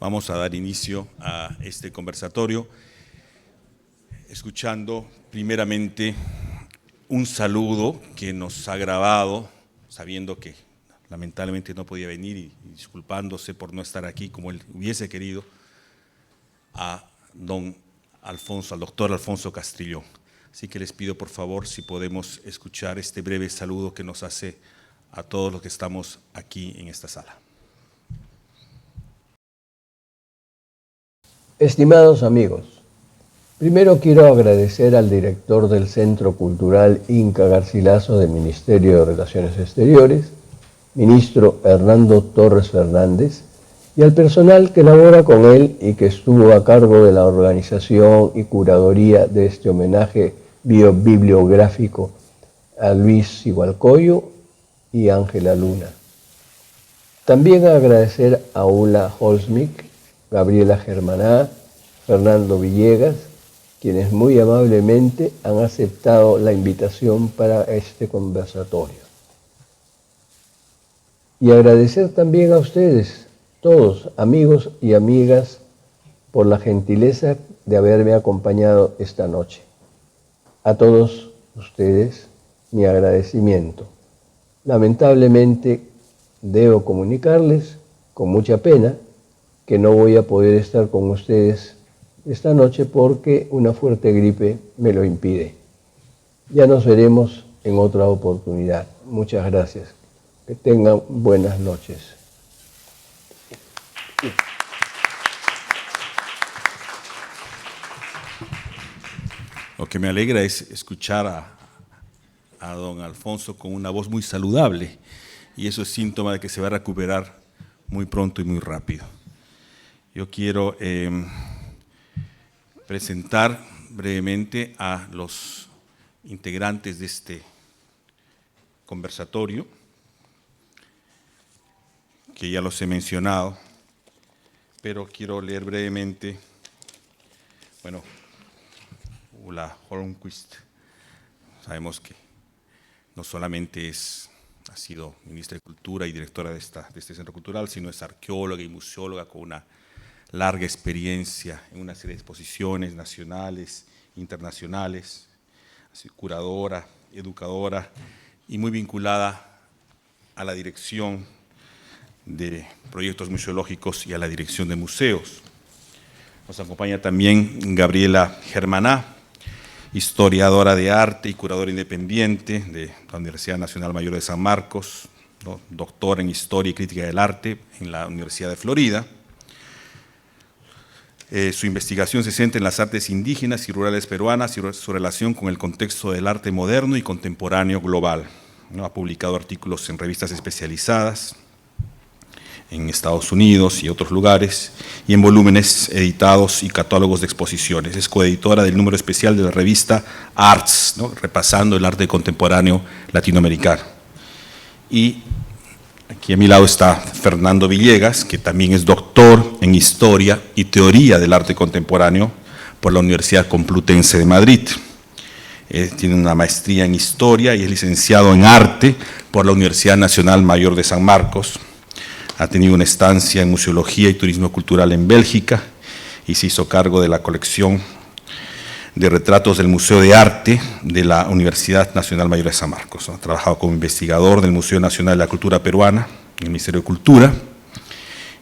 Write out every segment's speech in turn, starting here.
Vamos a dar inicio a este conversatorio escuchando primeramente un saludo que nos ha grabado, sabiendo que lamentablemente no podía venir y disculpándose por no estar aquí como él hubiese querido, a al doctor Alfonso Castrillón. Así que les pido por favor si podemos escuchar este breve saludo que nos hace a todos los que estamos aquí en esta sala. Estimados amigos, primero quiero agradecer al director del Centro Cultural Inca Garcilaso del Ministerio de Relaciones Exteriores, ministro Hernando Torres Fernández, y al personal que labora con él y que estuvo a cargo de la organización y curaduría de este homenaje biobibliográfico a Luis Igualcoyo y Ángela Luna. También agradecer a Ulla Holzmick, Gabriela Germaná, Fernando Villegas, quienes muy amablemente han aceptado la invitación para este conversatorio. Y agradecer también a ustedes, todos, amigos y amigas, por la gentileza de haberme acompañado esta noche. A todos ustedes, mi agradecimiento. Lamentablemente, debo comunicarles, con mucha pena, que no voy a poder estar con ustedes esta noche porque una fuerte gripe me lo impide. Ya nos veremos en otra oportunidad. Muchas gracias. Que tengan buenas noches. Lo que me alegra es escuchar a don Alfonso con una voz muy saludable, y eso es síntoma de que se va a recuperar muy pronto y muy rápido. Yo quiero presentar brevemente a los integrantes de este conversatorio, que ya los he mencionado, pero quiero leer brevemente, bueno, Ulla Holmquist, sabemos que no solamente ha sido ministra de Cultura y directora de este centro cultural, sino es arqueóloga y museóloga con una larga experiencia en una serie de exposiciones nacionales, internacionales, curadora, educadora y muy vinculada a la dirección de proyectos museológicos y a la dirección de museos. Nos acompaña también Gabriela Germaná, historiadora de arte y curadora independiente de la Universidad Nacional Mayor de San Marcos, doctora en Historia y Crítica del Arte en la Universidad de Florida. Su investigación se centra en las artes indígenas y rurales peruanas y su relación con el contexto del arte moderno y contemporáneo global. Ha publicado artículos en revistas especializadas en Estados Unidos y otros lugares, y en volúmenes editados y catálogos de exposiciones. Es coeditora del número especial de la revista Arts, repasando el arte contemporáneo latinoamericano. Y aquí a mi lado está Fernando Villegas, que también es doctor en Historia y Teoría del Arte Contemporáneo por la Universidad Complutense de Madrid. Tiene una maestría en Historia y es licenciado en Arte por la Universidad Nacional Mayor de San Marcos. Ha tenido una estancia en Museología y Turismo Cultural en Bélgica y se hizo cargo de la colección de retratos del Museo de Arte de la Universidad Nacional Mayor de San Marcos. Ha trabajado como investigador del Museo Nacional de la Cultura Peruana, en el Ministerio de Cultura,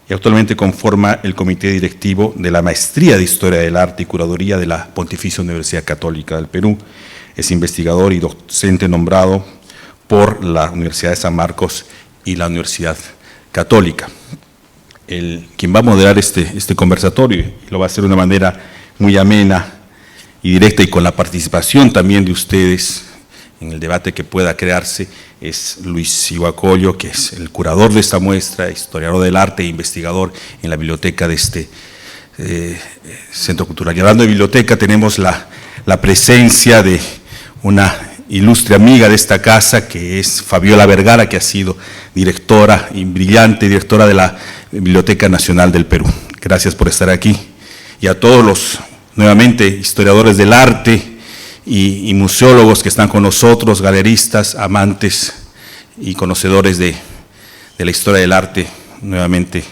y actualmente conforma el comité directivo de la Maestría de Historia del Arte y Curaduría de la Pontificia Universidad Católica del Perú. Es investigador y docente nombrado por la Universidad de San Marcos y la Universidad Católica. Quien va a moderar este conversatorio, y lo va a hacer de una manera muy amena y directa y con la participación también de ustedes en el debate que pueda crearse, es Luis Igualcoyo, que es el curador de esta muestra, historiador del arte e investigador en la biblioteca de este centro cultural. Y hablando de biblioteca, tenemos la presencia de una ilustre amiga de esta casa, que es Fabiola Vergara, que ha sido directora y brillante directora de la Biblioteca Nacional del Perú. Gracias por estar aquí. Y a todos los, nuevamente, historiadores del arte y museólogos que están con nosotros, galeristas, amantes y conocedores de la historia del arte, nuevamente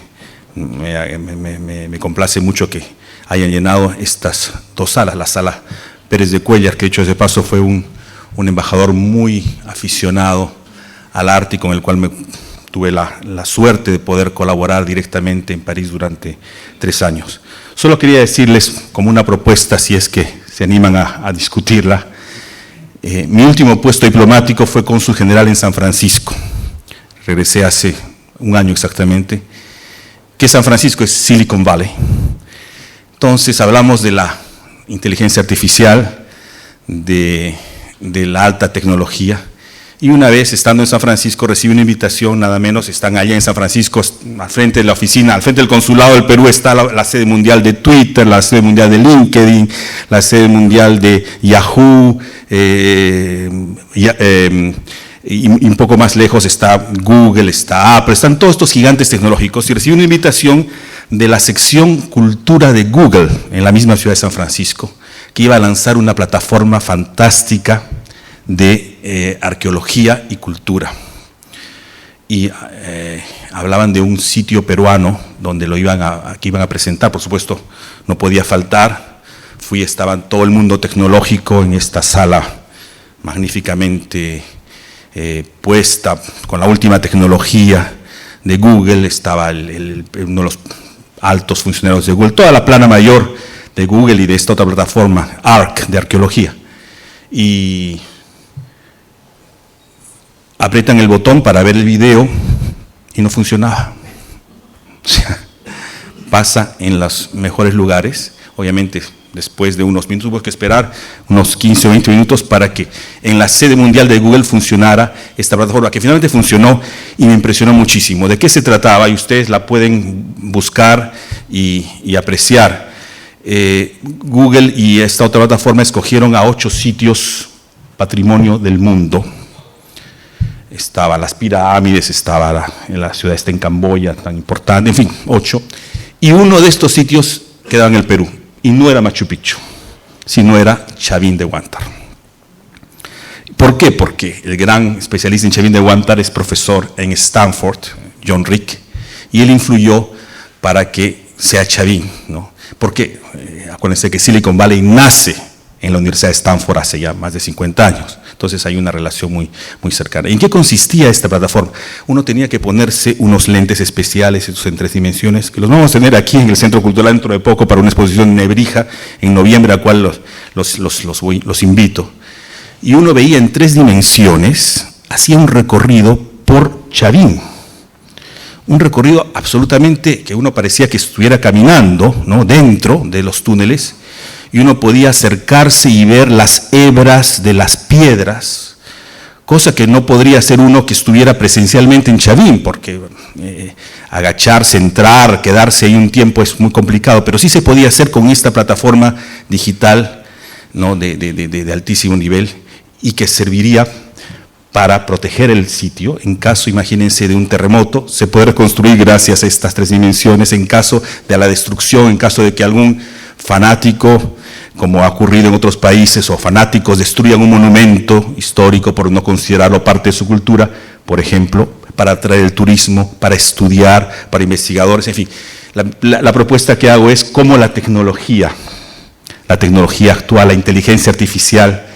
Me complace mucho que hayan llenado estas dos salas, la sala Pérez de Cuéllar, que dicho de paso fue un embajador muy aficionado al arte y con el cual tuve la suerte de poder colaborar directamente en París durante 3 años. Solo quería decirles como una propuesta, si es que se animan a discutirla, mi último puesto diplomático fue cónsul general en San Francisco. Regresé hace 1 año exactamente. ¿Qué San Francisco? Es Silicon Valley. Entonces hablamos de la inteligencia artificial, de la alta tecnología. Y una vez, estando en San Francisco, recibí una invitación, nada menos, están allá en San Francisco, al frente de la oficina, al frente del consulado del Perú está la sede mundial de Twitter, la sede mundial de LinkedIn, la sede mundial de Yahoo, y un poco más lejos está Google, está Apple, están todos estos gigantes tecnológicos, y recibí una invitación de la sección Cultura de Google, en la misma ciudad de San Francisco, que iba a lanzar una plataforma fantástica de arqueología y cultura. Y hablaban de un sitio peruano donde que iban a presentar, por supuesto, no podía faltar. Estaba todo el mundo tecnológico en esta sala magníficamente puesta, con la última tecnología de Google, estaba uno de los altos funcionarios de Google, toda la plana mayor de Google y de esta otra plataforma, ARC, de arqueología. Y aprietan el botón para ver el video y no funcionaba. O sea, pasa en los mejores lugares, obviamente después de unos minutos hubo que esperar unos 15 o 20 minutos para que en la sede mundial de Google funcionara esta plataforma, que finalmente funcionó y me impresionó muchísimo. ¿De qué se trataba? Y ustedes la pueden buscar y apreciar. Google y esta otra plataforma escogieron a 8 sitios patrimonio del mundo. Estaba las pirámides, estaba en la ciudad en Camboya, tan importante, en fin, 8. Y uno de estos sitios quedaba en el Perú, y no era Machu Picchu, sino era Chavín de Huántar. ¿Por qué? Porque el gran especialista en Chavín de Huántar es profesor en Stanford, John Rick, y él influyó para que sea Chavín, ¿no? Porque acuérdense que Silicon Valley nace en la Universidad de Stanford hace ya más de 50 años. Entonces hay una relación muy cercana. ¿En qué consistía esta plataforma? Uno tenía que ponerse unos lentes especiales en 3 dimensiones, que los vamos a tener aquí en el Centro Cultural dentro de poco para una exposición en Nebrija en noviembre, a la cual los invito. Y uno veía en 3 dimensiones, hacía un recorrido por Chavín. Un recorrido absolutamente que uno parecía que estuviera caminando, ¿no?, dentro de los túneles, y uno podía acercarse y ver las hebras de las piedras, cosa que no podría hacer uno que estuviera presencialmente en Chavín, porque agacharse, entrar, quedarse ahí un tiempo es muy complicado, pero sí se podía hacer con esta plataforma digital, ¿no?, de altísimo nivel, y que serviría para proteger el sitio en caso, imagínense, de un terremoto. Se puede reconstruir gracias a estas 3 dimensiones, en caso de la destrucción, en caso de que algún fanático, como ha ocurrido en otros países, o fanáticos destruyan un monumento histórico por no considerarlo parte de su cultura, por ejemplo, para atraer el turismo, para estudiar, para investigadores, en fin. La propuesta que hago es cómo la tecnología actual, la inteligencia artificial,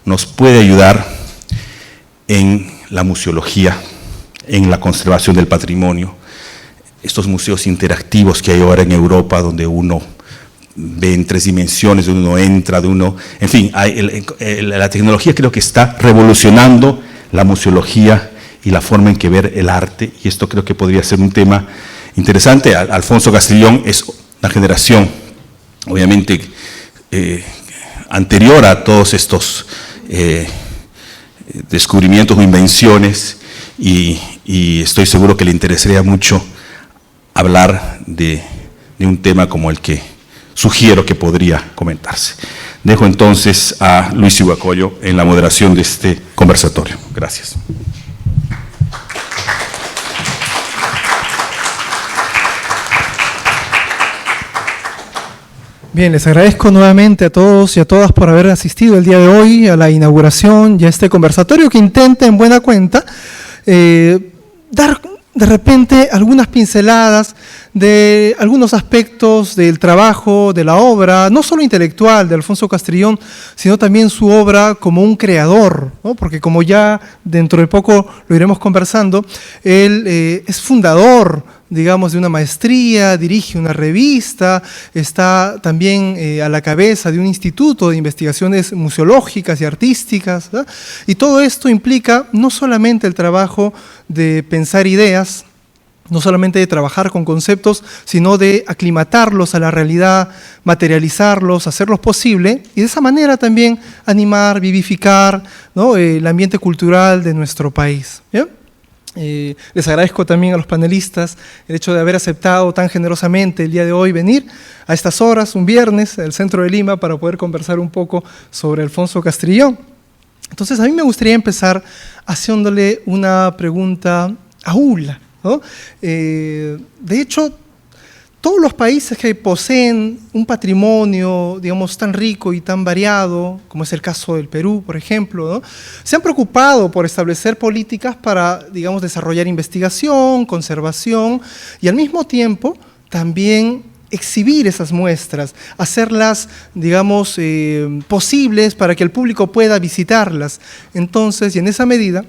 nos puede ayudar en la museología, en la conservación del patrimonio. Estos museos interactivos que hay ahora en Europa, donde uno ve en 3 dimensiones, donde uno entra, en fin, la tecnología creo que está revolucionando la museología y la forma en que ver el arte, y esto creo que podría ser un tema interesante. Alfonso Castrillón es una generación, obviamente, anterior a todos estos descubrimientos o invenciones, y estoy seguro que le interesaría mucho hablar de un tema como el que sugiero que podría comentarse. Dejo entonces a Luis Iguacoyo en la moderación de este conversatorio. Gracias. Bien, les agradezco nuevamente a todos y a todas por haber asistido el día de hoy a la inauguración y a este conversatorio que intenta, en buena cuenta, dar de repente algunas pinceladas de algunos aspectos del trabajo, de la obra, no solo intelectual de Alfonso Castrillón, sino también su obra como un creador, ¿no? Porque como ya dentro de poco lo iremos conversando, él es fundador, digamos, de una maestría, dirige una revista, está también a la cabeza de un instituto de investigaciones museológicas y artísticas, ¿no? Y todo esto implica no solamente el trabajo de pensar ideas, no solamente de trabajar con conceptos, sino de aclimatarlos a la realidad, materializarlos, hacerlos posible, y de esa manera también animar, vivificar, ¿no?, el ambiente cultural de nuestro país. ¿Bien? Les agradezco también a los panelistas el hecho de haber aceptado tan generosamente el día de hoy venir a estas horas, un viernes, al centro de Lima, para poder conversar un poco sobre Alfonso Castrillón. Entonces, a mí me gustaría empezar haciéndole una pregunta a Ulla, ¿no? De hecho, todos los países que poseen un patrimonio, digamos, tan rico y tan variado, como es el caso del Perú, por ejemplo, ¿no?, se han preocupado por establecer políticas para, digamos, desarrollar investigación, conservación y al mismo tiempo también exhibir esas muestras, hacerlas, digamos, posibles para que el público pueda visitarlas. Entonces, y en esa medida,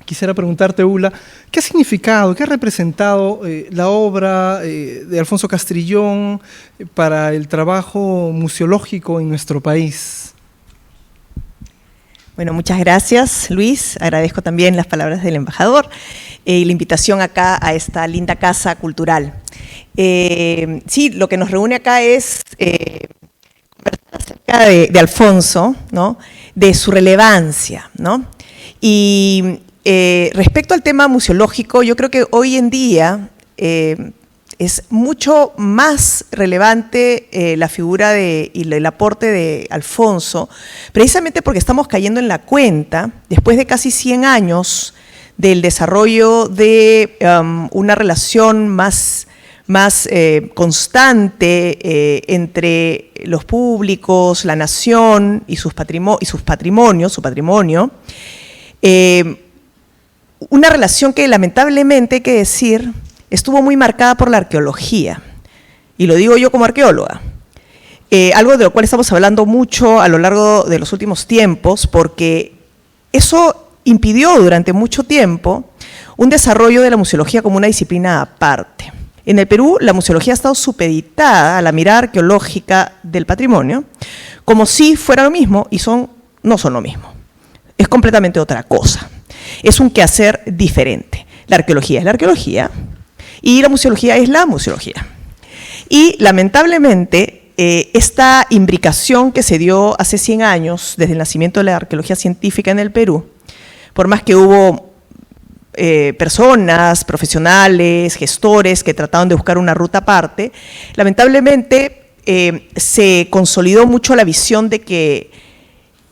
quisiera preguntarte, Ulla, ¿qué ha significado, qué ha representado la obra de Alfonso Castrillón para el trabajo museológico en nuestro país? Bueno, muchas gracias, Luis. Agradezco también las palabras del embajador y la invitación acá a esta linda casa cultural. Sí, lo que nos reúne acá es conversar acerca de Alfonso, ¿no?, de su relevancia, ¿no? Y respecto al tema museológico, yo creo que hoy en día es mucho más relevante la figura y el aporte de Alfonso, precisamente porque estamos cayendo en la cuenta, después de casi 100 años del desarrollo de una relación más constante entre los públicos, la nación y su patrimonio, una relación que lamentablemente, hay que decir, estuvo muy marcada por la arqueología, y lo digo yo como arqueóloga, algo de lo cual estamos hablando mucho a lo largo de los últimos tiempos, porque eso impidió durante mucho tiempo un desarrollo de la museología como una disciplina aparte. En el Perú, la museología ha estado supeditada a la mirada arqueológica del patrimonio, como si fuera lo mismo, y no son lo mismo, es completamente otra cosa. Es un quehacer diferente. La arqueología es la arqueología y la museología es la museología. Y lamentablemente, esta imbricación que se dio hace 100 años, desde el nacimiento de la arqueología científica en el Perú, por más que hubo personas, profesionales, gestores que trataron de buscar una ruta aparte, lamentablemente se consolidó mucho la visión de que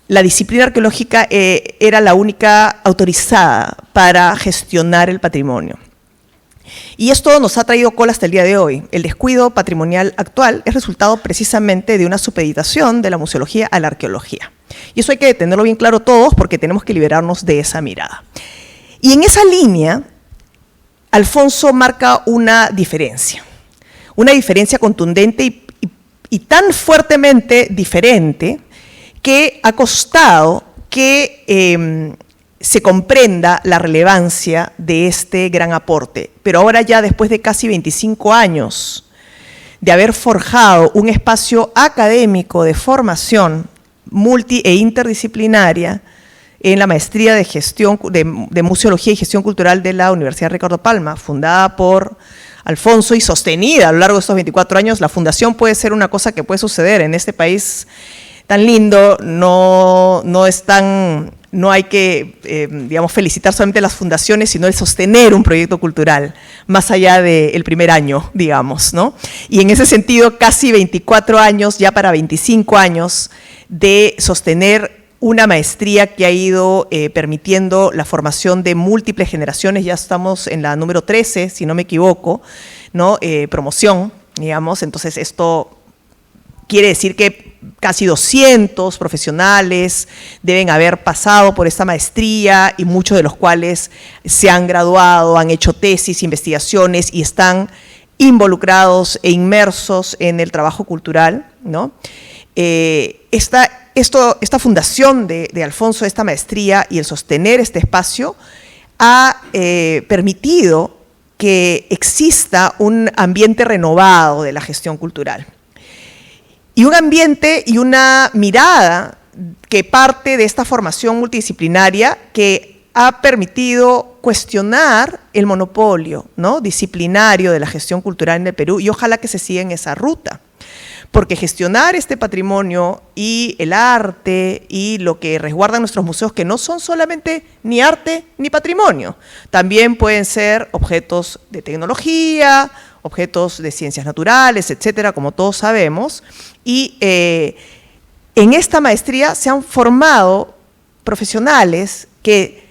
la disciplina arqueológica era la única autorizada para gestionar el patrimonio. Y esto nos ha traído cola hasta el día de hoy. El descuido patrimonial actual es resultado precisamente de una supeditación de la museología a la arqueología. Y eso hay que tenerlo bien claro todos, porque tenemos que liberarnos de esa mirada. Y en esa línea, Alfonso marca una diferencia contundente y tan fuertemente diferente, que ha costado que se comprenda la relevancia de este gran aporte. Pero ahora, ya después de casi 25 años de haber forjado un espacio académico de formación multi e interdisciplinaria en la maestría de gestión de museología y gestión cultural de la Universidad Ricardo Palma, fundada por Alfonso y sostenida a lo largo de estos 24 años, la fundación puede ser una cosa que puede suceder en este país tan lindo, no hay que, digamos, felicitar solamente las fundaciones, sino el sostener un proyecto cultural, más allá del primer año, digamos, ¿no? Y en ese sentido, casi 24 años, ya para 25 años, de sostener una maestría que ha ido permitiendo la formación de múltiples generaciones. Ya estamos en la número 13, si no me equivoco, ¿no? Promoción, digamos. Entonces, esto quiere decir que casi 200 profesionales deben haber pasado por esta maestría y muchos de los cuales se han graduado, han hecho tesis, investigaciones y están involucrados e inmersos en el trabajo cultural, ¿no? Esta fundación de Alfonso, esta maestría y el sostener este espacio ha permitido que exista un ambiente renovado de la gestión cultural. Y un ambiente y una mirada que parte de esta formación multidisciplinaria que ha permitido cuestionar el monopolio, ¿no?, disciplinario de la gestión cultural en el Perú, y ojalá que se siga en esa ruta. Porque gestionar este patrimonio y el arte y lo que resguardan nuestros museos, que no son solamente ni arte ni patrimonio, también pueden ser objetos de tecnología, objetos de ciencias naturales, etcétera, como todos sabemos. Y en esta maestría se han formado profesionales que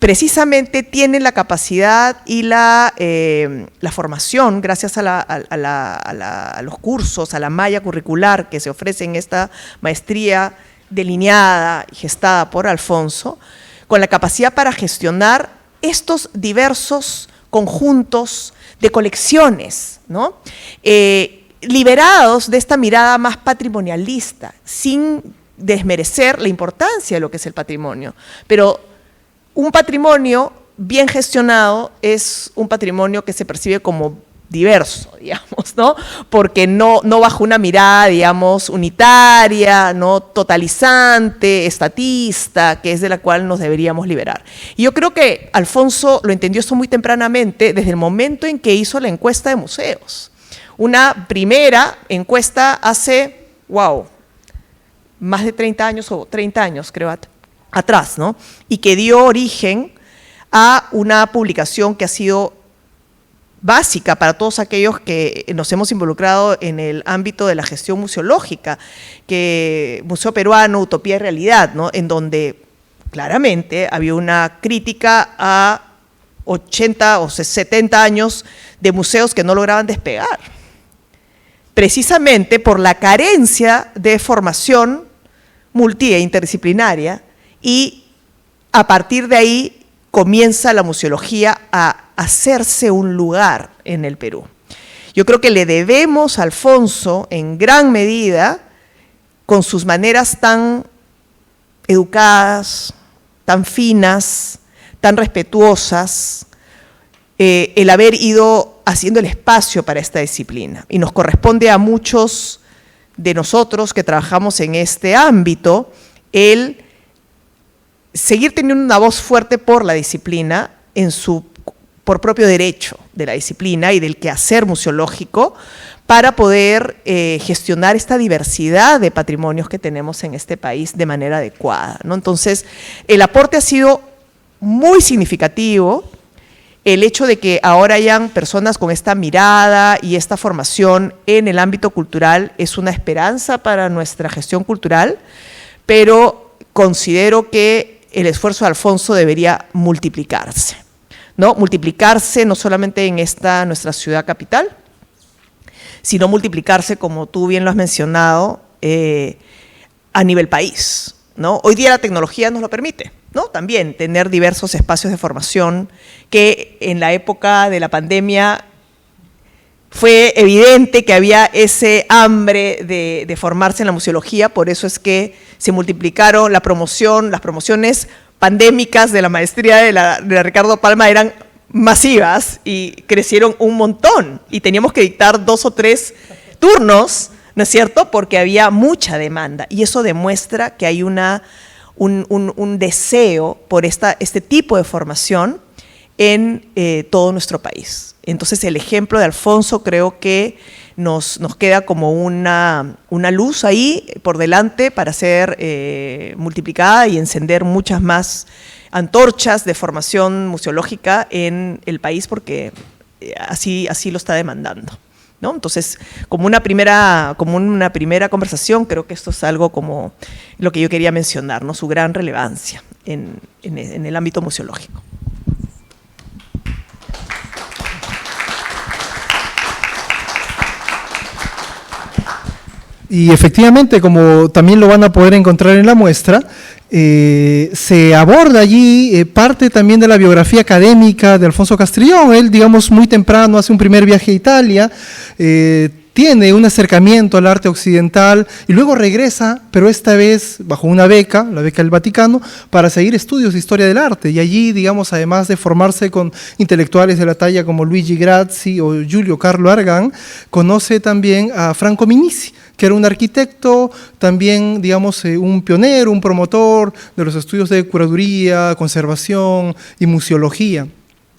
precisamente tienen la capacidad y la formación, gracias a los cursos, a la malla curricular que se ofrece en esta maestría delineada y gestada por Alfonso, con la capacidad para gestionar estos diversos conjuntos de colecciones, ¿no? Liberados de esta mirada más patrimonialista, sin desmerecer la importancia de lo que es el patrimonio, pero un patrimonio bien gestionado es un patrimonio que se percibe como diverso, digamos, ¿no? Porque no bajo una mirada, digamos, unitaria, no totalizante, estatista, que es de la cual nos deberíamos liberar. Y yo creo que Alfonso lo entendió esto muy tempranamente, desde el momento en que hizo la encuesta de museos. Una primera encuesta hace, wow, más de 30 años, o 30 años, creo, atrás, ¿no? Y que dio origen a una publicación que ha sido básica para todos aquellos que nos hemos involucrado en el ámbito de la gestión museológica, que Museo Peruano, Utopía y Realidad, ¿no?, en donde claramente había una crítica a 80 o 70 años de museos que no lograban despegar, precisamente por la carencia de formación multi e interdisciplinaria. Y a partir de ahí comienza la museología a hacerse un lugar en el Perú. Yo creo que le debemos a Alfonso, en gran medida, con sus maneras tan educadas, tan finas, tan respetuosas, el haber ido haciendo el espacio para esta disciplina. Y nos corresponde a muchos de nosotros que trabajamos en este ámbito el seguir teniendo una voz fuerte por la disciplina, por propio derecho de la disciplina y del quehacer museológico, para poder gestionar esta diversidad de patrimonios que tenemos en este país de manera adecuada, ¿no? Entonces, el aporte ha sido muy significativo. El hecho de que ahora hayan personas con esta mirada y esta formación en el ámbito cultural es una esperanza para nuestra gestión cultural, pero considero que el esfuerzo de Alfonso debería multiplicarse, ¿no? Multiplicarse no solamente en nuestra ciudad capital, sino multiplicarse, como tú bien lo has mencionado, a nivel país, ¿no? Hoy día la tecnología nos lo permite, ¿no? También tener diversos espacios de formación que en la época de la pandemia fue evidente que había ese hambre de formarse en la museología, por eso es que se multiplicaron las promociones pandémicas de la maestría de Ricardo Palma eran masivas y crecieron un montón y teníamos que dictar 2 o 3 turnos, ¿no es cierto?, porque había mucha demanda y eso demuestra que hay un deseo por este tipo de formación en todo nuestro país. Entonces el ejemplo de Alfonso creo que nos queda como una luz ahí por delante para ser multiplicada y encender muchas más antorchas de formación museológica en el país, porque así lo está demandando, ¿no? Entonces, como una primera conversación, creo que esto es algo como lo que yo quería mencionar, ¿no? Su gran relevancia en el ámbito museológico. Y efectivamente, como también lo van a poder encontrar en la muestra, se aborda allí parte también de la biografía académica de Alfonso Castrillón. Él, digamos, muy temprano hace un primer viaje a Italia, tiene un acercamiento al arte occidental y luego regresa, pero esta vez bajo una beca, la beca del Vaticano, para seguir estudios de historia del arte. Y allí, digamos, además de formarse con intelectuales de la talla como Luigi Grazzi o Giulio Carlo Argan, conoce también a Franco Minisi, que era un arquitecto, también, digamos, un pionero, un promotor de los estudios de curaduría, conservación y museología.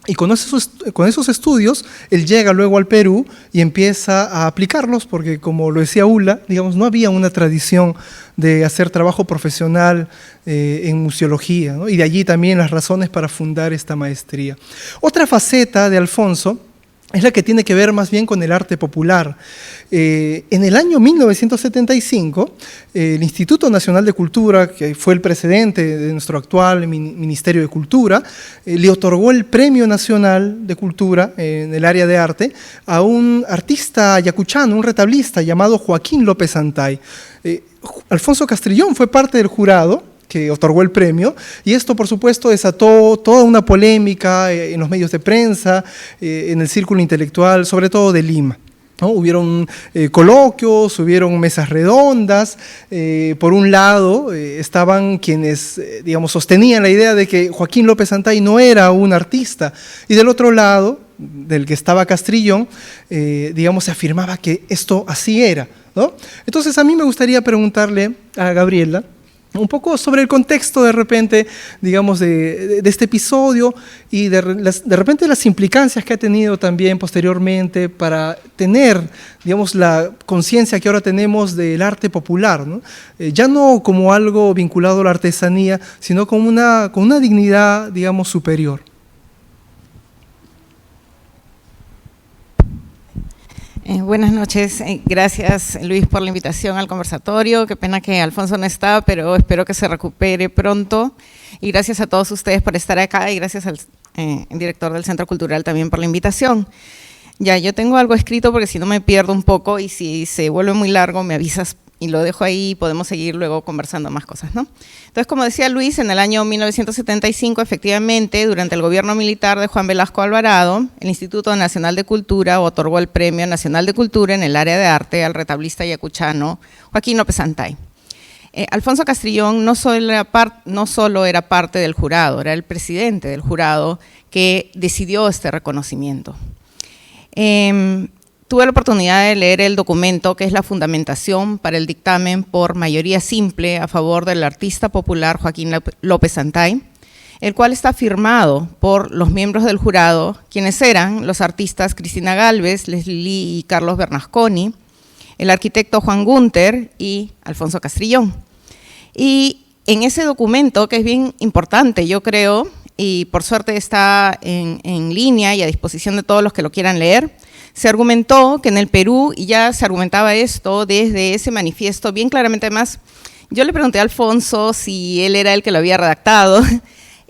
Y con esos estudios, él llega luego al Perú y empieza a aplicarlos, porque como lo decía Ulla, digamos, no había una tradición de hacer trabajo profesional en museología, ¿no? Y de allí también las razones para fundar esta maestría. Otra faceta de Alfonso es la que tiene que ver más bien con el arte popular. En el año 1975, el Instituto Nacional de Cultura, que fue el precedente de nuestro actual Ministerio de Cultura, le otorgó el Premio Nacional de Cultura en el área de arte a un artista ayacuchano, un retablista llamado Joaquín López Santay. Alfonso Castrillón fue parte del jurado que otorgó el premio, y esto por supuesto desató toda una polémica en los medios de prensa, en el círculo intelectual, sobre todo de Lima, ¿no? Hubieron coloquios, hubieron mesas redondas. Por un lado estaban quienes, digamos, sostenían la idea de que Joaquín López Santay no era un artista, y del otro lado, del que estaba Castrillón, digamos, se afirmaba que esto así era, ¿no? Entonces a mí me gustaría preguntarle a Gabriela un poco sobre el contexto de repente, digamos, de este episodio y de repente las implicancias que ha tenido también posteriormente para tener, digamos, la conciencia que ahora tenemos del arte popular, ¿no? Ya no como algo vinculado a la artesanía, sino con una dignidad, digamos, superior. Buenas noches, gracias Luis por la invitación al conversatorio. Qué pena que Alfonso no está, pero espero que se recupere pronto. Y gracias a todos ustedes por estar acá y gracias al director del Centro Cultural también por la invitación. Ya, yo tengo algo escrito porque si no me pierdo un poco y si se vuelve muy largo me avisas y lo dejo ahí y podemos seguir luego conversando más cosas, ¿no? Entonces, como decía Luis, en el año 1975, efectivamente, durante el gobierno militar de Juan Velasco Alvarado, el Instituto Nacional de Cultura otorgó el Premio Nacional de Cultura en el área de arte al retablista ayacuchano Joaquín López Santay. Alfonso Castrillón no solo era parte del jurado, era el presidente del jurado que decidió este reconocimiento. Tuve la oportunidad de leer el documento que es la fundamentación para el dictamen por mayoría simple a favor del artista popular Joaquín López Santay, el cual está firmado por los miembros del jurado, quienes eran los artistas Cristina Gálvez, Leslie y Carlos Bernasconi, el arquitecto Juan Gunter y Alfonso Castrillón. Y en ese documento, que es bien importante, yo creo, y por suerte está en línea y a disposición de todos los que lo quieran leer, se argumentó que en el Perú, y ya se argumentaba esto desde ese manifiesto bien claramente. Además, yo le pregunté a Alfonso si él era el que lo había redactado,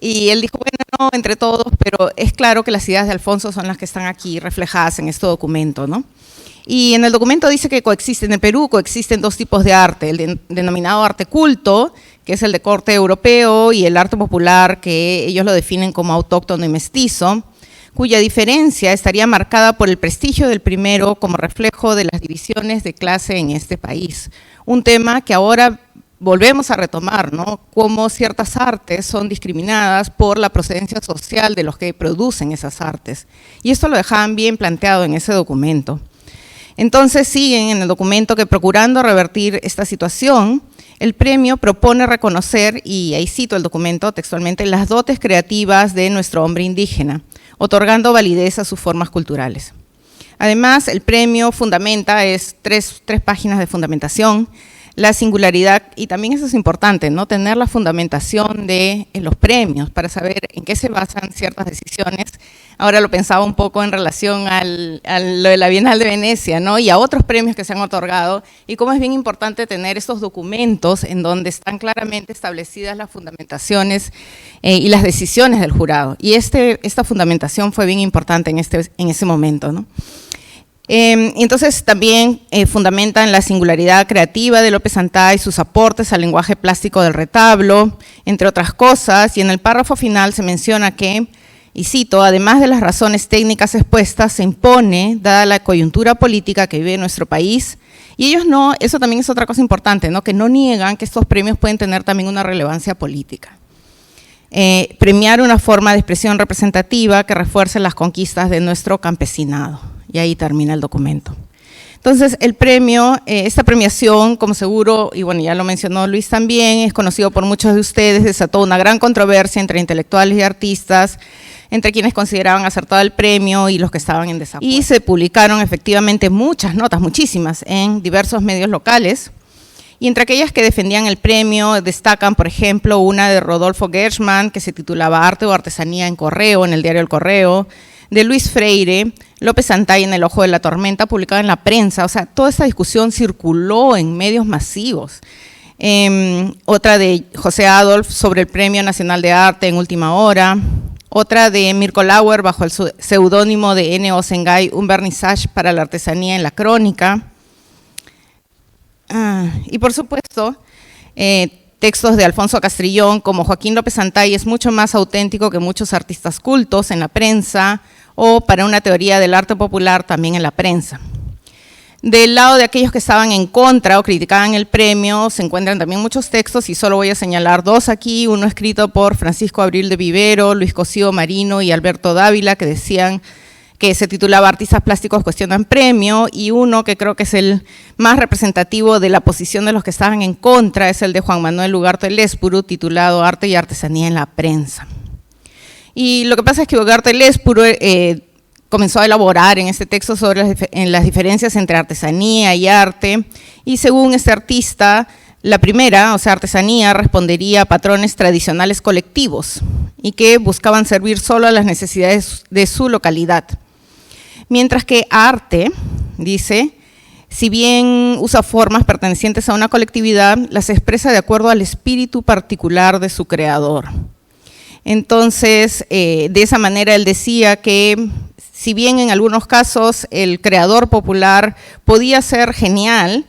y él dijo, bueno, no, entre todos, pero es claro que las ideas de Alfonso son las que están aquí reflejadas en este documento, ¿no? Y en el documento dice que en el Perú coexisten dos tipos de arte, el denominado arte culto, que es el de corte europeo, y el arte popular, que ellos lo definen como autóctono y mestizo, cuya diferencia estaría marcada por el prestigio del primero como reflejo de las divisiones de clase en este país. Un tema que ahora volvemos a retomar, ¿no? Cómo ciertas artes son discriminadas por la procedencia social de los que producen esas artes. Y esto lo dejaban bien planteado en ese documento. Entonces siguen en el documento que, procurando revertir esta situación, el premio propone reconocer, y ahí cito el documento textualmente, las dotes creativas de nuestro hombre indígena, otorgando validez a sus formas culturales. Además, el premio fundamenta, tres páginas de fundamentación, la singularidad, y también eso es importante, ¿no? Tener la fundamentación de los premios para saber en qué se basan ciertas decisiones. Ahora lo pensaba un poco en relación a lo de la Bienal de Venecia, ¿no? Y a otros premios que se han otorgado, y cómo es bien importante tener estos documentos en donde están claramente establecidas las fundamentaciones y las decisiones del jurado. Y esta fundamentación fue bien importante en ese momento, ¿no? Entonces también fundamentan la singularidad creativa de López Antay, sus aportes al lenguaje plástico del retablo, entre otras cosas, y en el párrafo final se menciona que, y cito, además de las razones técnicas expuestas, se impone, dada la coyuntura política que vive nuestro país, y ellos no, eso también es otra cosa importante, ¿no? Que no niegan que estos premios pueden tener también una relevancia política. Premiar una forma de expresión representativa que refuerce las conquistas de nuestro campesinado. Y ahí termina el documento. Entonces, el premio, esta premiación, como seguro, y bueno, ya lo mencionó Luis también, es conocido por muchos de ustedes, desató una gran controversia entre intelectuales y artistas, entre quienes consideraban acertado el premio y los que estaban en desacuerdo. Y se publicaron efectivamente muchas notas, muchísimas, en diversos medios locales. Y entre aquellas que defendían el premio destacan, por ejemplo, una de Rodolfo Gershman, que se titulaba Arte o Artesanía en Correo, en el diario El Correo, de Luis Freire, López Antay en El Ojo de la Tormenta, publicada en la prensa. O sea, toda esta discusión circuló en medios masivos. Otra de José Adolf sobre el Premio Nacional de Arte en Última Hora. Otra de Mirko Lauer bajo el seudónimo de N. Osengay, un vernissage para la artesanía en la crónica. Y por supuesto, textos de Alfonso Castrillón como Joaquín López Antay es mucho más auténtico que muchos artistas cultos en la prensa, o para una teoría del arte popular también en la prensa. Del lado de aquellos que estaban en contra o criticaban el premio se encuentran también muchos textos, y solo voy a señalar dos aquí, uno escrito por Francisco Abril de Vivero, Luis Cosío Marino y Alberto Dávila, que decían que se titulaba Artistas plásticos cuestionan premio, y uno que creo que es el más representativo de la posición de los que estaban en contra es el de Juan Manuel Ugarte Lespuru, titulado Arte y Artesanía en la Prensa. Y lo que pasa es que Ugarte Lespuru comenzó a elaborar en este texto sobre las diferencias entre artesanía y arte, y según este artista, la primera, o sea, artesanía, respondería a patrones tradicionales colectivos y que buscaban servir solo a las necesidades de su localidad. Mientras que arte, dice, si bien usa formas pertenecientes a una colectividad, las expresa de acuerdo al espíritu particular de su creador. Entonces, de esa manera él decía que si bien en algunos casos el creador popular podía ser genial,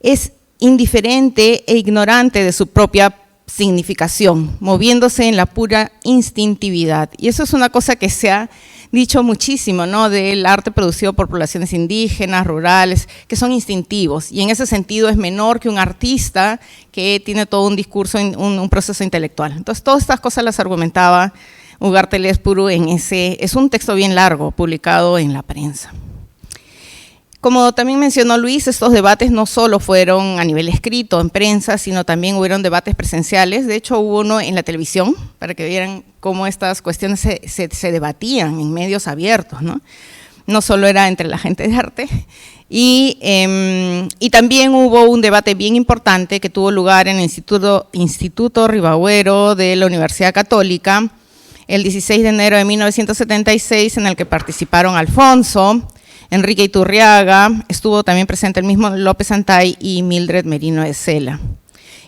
es indiferente e ignorante de su propia significación, moviéndose en la pura instintividad. Y eso es una cosa que se ha dicho muchísimo, ¿no? Del arte producido por poblaciones indígenas, rurales, que son instintivos, y en ese sentido es menor que un artista que tiene todo un discurso, un proceso intelectual. Entonces, todas estas cosas las argumentaba Ugarte Lespuru en es un texto bien largo, publicado en la prensa. Como también mencionó Luis, estos debates no solo fueron a nivel escrito, en prensa, sino también hubieron debates presenciales. De hecho, hubo uno en la televisión, para que vieran cómo estas cuestiones se debatían en medios abiertos, ¿no? No solo era entre la gente de arte. Y también hubo un debate bien importante que tuvo lugar en el Instituto Ribagüero de la Universidad Católica, el 16 de enero de 1976, en el que participaron Alfonso, Enrique Iturriaga, estuvo también presente el mismo López Antay y Mildred Merino de Cela.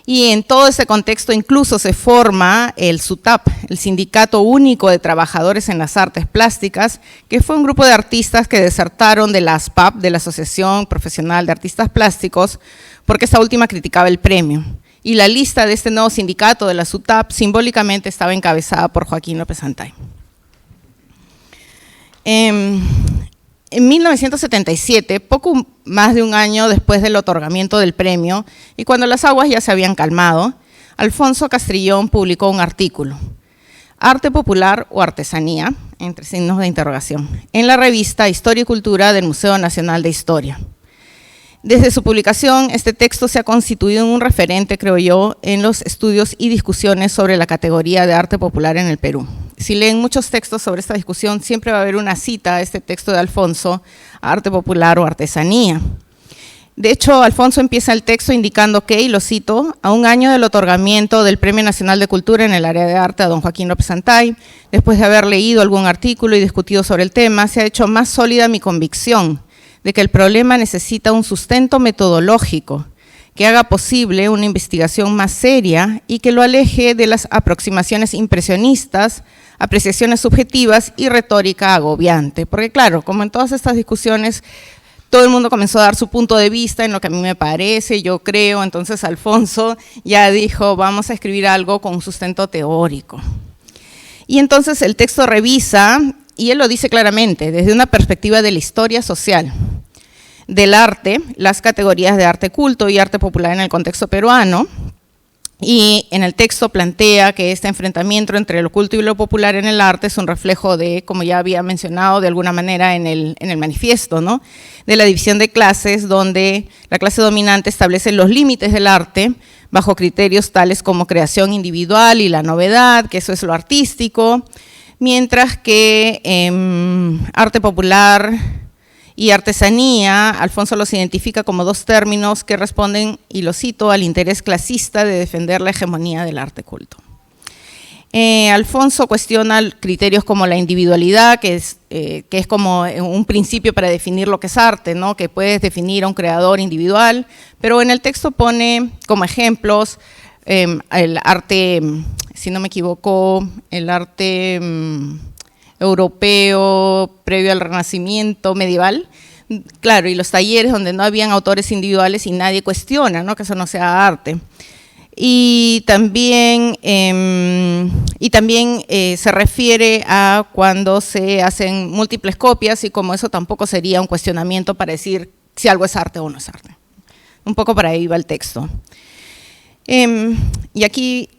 Y en todo ese contexto incluso se forma el SUTAP, el Sindicato Único de Trabajadores en las Artes Plásticas, que fue un grupo de artistas que desertaron de la ASPAP, de la Asociación Profesional de Artistas Plásticos, porque esta última criticaba el premio. Y la lista de este nuevo sindicato de la SUTAP simbólicamente estaba encabezada por Joaquín López Antay. En 1977, poco más de un año después del otorgamiento del premio, y cuando las aguas ya se habían calmado, Alfonso Castrillón publicó un artículo, Arte Popular o Artesanía, entre signos de interrogación, en la revista Historia y Cultura del Museo Nacional de Historia. Desde su publicación, este texto se ha constituido en un referente, creo yo, en los estudios y discusiones sobre la categoría de arte popular en el Perú. Si leen muchos textos sobre esta discusión, siempre va a haber una cita a este texto de Alfonso, arte popular o artesanía. De hecho, Alfonso empieza el texto indicando que, y lo cito, a un año del otorgamiento del Premio Nacional de Cultura en el área de arte a don Joaquín López Antay, después de haber leído algún artículo y discutido sobre el tema, se ha hecho más sólida mi convicción de que el problema necesita un sustento metodológico que haga posible una investigación más seria y que lo aleje de las aproximaciones impresionistas, apreciaciones subjetivas y retórica agobiante. Porque claro, como en todas estas discusiones, todo el mundo comenzó a dar su punto de vista en lo que a mí me parece, yo creo. Entonces Alfonso ya dijo, vamos a escribir algo con un sustento teórico. Y entonces el texto revisa, y él lo dice claramente, desde una perspectiva de la historia social, del arte, las categorías de arte culto y arte popular en el contexto peruano, y en el texto plantea que este enfrentamiento entre lo culto y lo popular en el arte es un reflejo de, como ya había mencionado de alguna manera en el manifiesto, ¿no?, de la división de clases, donde la clase dominante establece los límites del arte bajo criterios tales como creación individual y la novedad, que eso es lo artístico, mientras que arte popular y artesanía, Alfonso los identifica como dos términos que responden, y lo cito, al interés clasista de defender la hegemonía del arte culto. Alfonso cuestiona criterios como la individualidad, que es como un principio para definir lo que es arte, ¿no?, que puedes definir a un creador individual, pero en el texto pone como ejemplos el arte, si no me equivoco, el arte europeo previo al Renacimiento medieval, claro, y los talleres donde no habían autores individuales y nadie cuestiona, ¿no?, que eso no sea arte. Y también se refiere a cuando se hacen múltiples copias y como eso tampoco sería un cuestionamiento para decir si algo es arte o no es arte. Un poco para ahí va el texto. Y aquí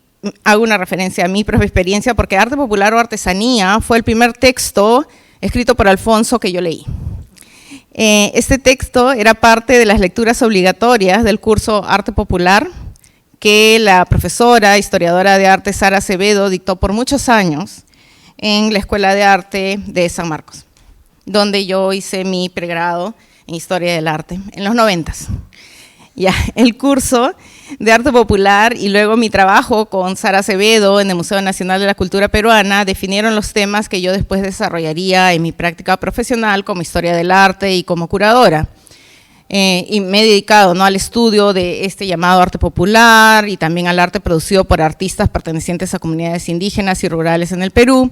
hago una referencia a mi propia experiencia, porque Arte Popular o Artesanía fue el primer texto escrito por Alfonso que yo leí. Este texto era parte de las lecturas obligatorias del curso Arte Popular, que la profesora, historiadora de arte Sara Acevedo dictó por muchos años en la Escuela de Arte de San Marcos, donde yo hice mi pregrado en Historia del Arte, en los 90s. Ya, el curso de Arte Popular y luego mi trabajo con Sara Acevedo en el Museo Nacional de la Cultura Peruana definieron los temas que yo después desarrollaría en mi práctica profesional como historia del arte y como curadora. Y me he dedicado, ¿no?, al estudio de este llamado arte popular y también al arte producido por artistas pertenecientes a comunidades indígenas y rurales en el Perú.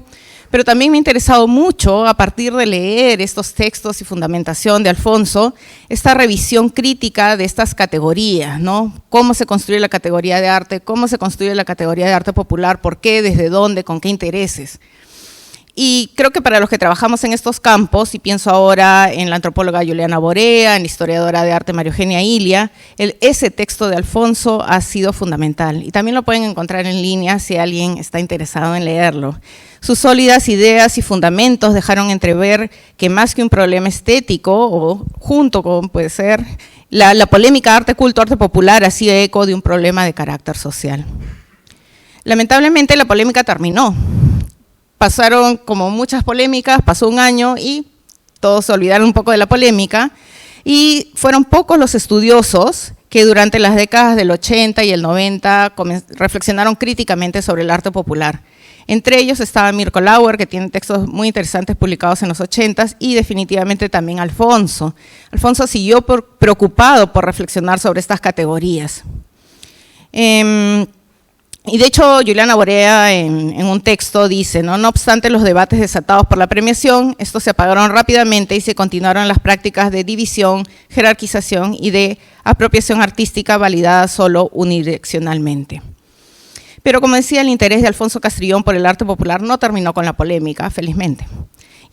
Pero también me ha interesado mucho, a partir de leer estos textos y fundamentación de Alfonso, esta revisión crítica de estas categorías, ¿no? Cómo se construye la categoría de arte, cómo se construye la categoría de arte popular, por qué, desde dónde, con qué intereses. Y creo que para los que trabajamos en estos campos, y pienso ahora en la antropóloga Juliana Borea, en la historiadora de arte María Eugenia Ilia, ese texto de Alfonso ha sido fundamental. Y también lo pueden encontrar en línea si alguien está interesado en leerlo. Sus sólidas ideas y fundamentos dejaron entrever que más que un problema estético, o junto con, puede ser, la polémica arte culto, arte popular hacía eco de un problema de carácter social. Lamentablemente la polémica terminó. Pasaron como muchas polémicas, pasó un año y todos se olvidaron un poco de la polémica, y fueron pocos los estudiosos que durante las décadas del 80 y el 90 reflexionaron críticamente sobre el arte popular. Entre ellos estaba Mirko Lauer, que tiene textos muy interesantes publicados en los 80s, y definitivamente también Alfonso. Alfonso siguió preocupado por reflexionar sobre estas categorías. Y de hecho, Juliana Borea en un texto dice, no obstante los debates desatados por la premiación, estos se apagaron rápidamente y se continuaron las prácticas de división, jerarquización y de apropiación artística validadas solo unidireccionalmente. Pero como decía, el interés de Alfonso Castrillón por el arte popular no terminó con la polémica, felizmente.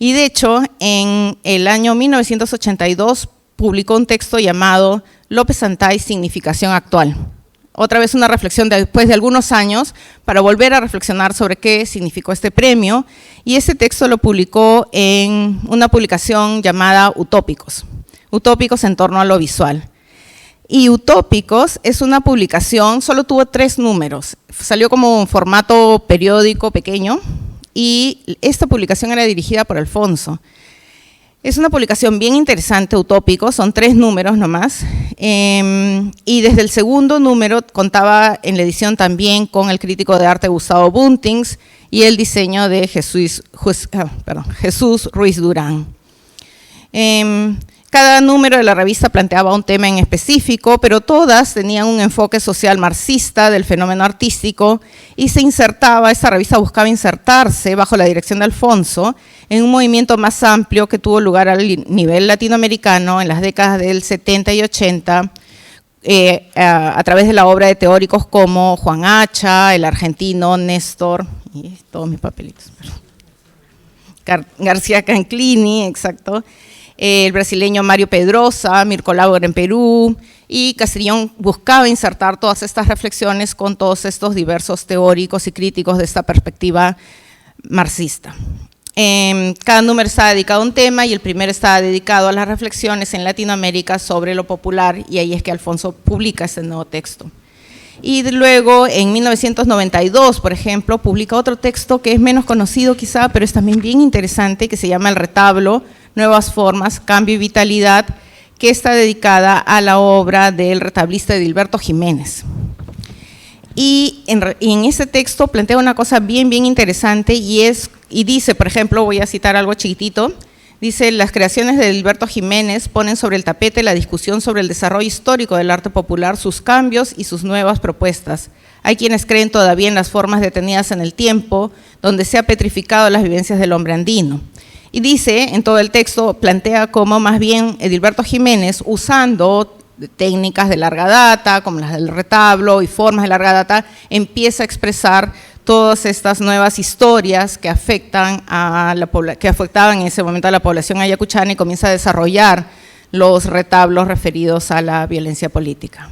Y de hecho, en el año 1982 publicó un texto llamado López Santay, Significación Actual. Otra vez una reflexión después de algunos años para volver a reflexionar sobre qué significó este premio, y ese texto lo publicó en una publicación llamada Utópicos, Utópicos en torno a lo visual. Y Utópicos es una publicación, solo tuvo 3 números, salió como un formato periódico pequeño, y esta publicación era dirigida por Alfonso. Es una publicación bien interesante, Utópicos, son 3 números nomás, y desde el segundo número contaba en la edición también con el crítico de arte Gustavo Buntings y el diseño de Jesús Ruiz Durán. Cada número de la revista planteaba un tema en específico, pero todas tenían un enfoque social marxista del fenómeno artístico y esta revista buscaba insertarse bajo la dirección de Alfonso en un movimiento más amplio que tuvo lugar a nivel latinoamericano en las décadas del 70 y 80, a través de la obra de teóricos como Juan Hacha, el argentino Néstor, y todos mis papelitos, García Canclini, exacto, el brasileño Mario Pedrosa, Mirko Lauer en Perú, y Castrillón buscaba insertar todas estas reflexiones con todos estos diversos teóricos y críticos de esta perspectiva marxista. Cada número estaba dedicado a un tema y el primero estaba dedicado a las reflexiones en Latinoamérica sobre lo popular, y ahí es que Alfonso publica este nuevo texto. Y luego, en 1992, por ejemplo, publica otro texto que es menos conocido quizá, pero es también bien interesante, que se llama El retablo, Nuevas formas, cambio y vitalidad, que está dedicada a la obra del retablista Edilberto Jiménez. Y en ese texto plantea una cosa bien interesante y dice, por ejemplo, voy a citar algo chiquitito, dice: las creaciones de Edilberto Jiménez ponen sobre el tapete la discusión sobre el desarrollo histórico del arte popular, sus cambios y sus nuevas propuestas. Hay quienes creen todavía en las formas detenidas en el tiempo, donde se ha petrificado las vivencias del hombre andino. Y dice, en todo el texto, plantea cómo más bien Edilberto Jiménez, usando técnicas de larga data, como las del retablo y formas de larga data, empieza a expresar todas estas nuevas historias que afectaban en ese momento a la población ayacuchana, y comienza a desarrollar los retablos referidos a la violencia política.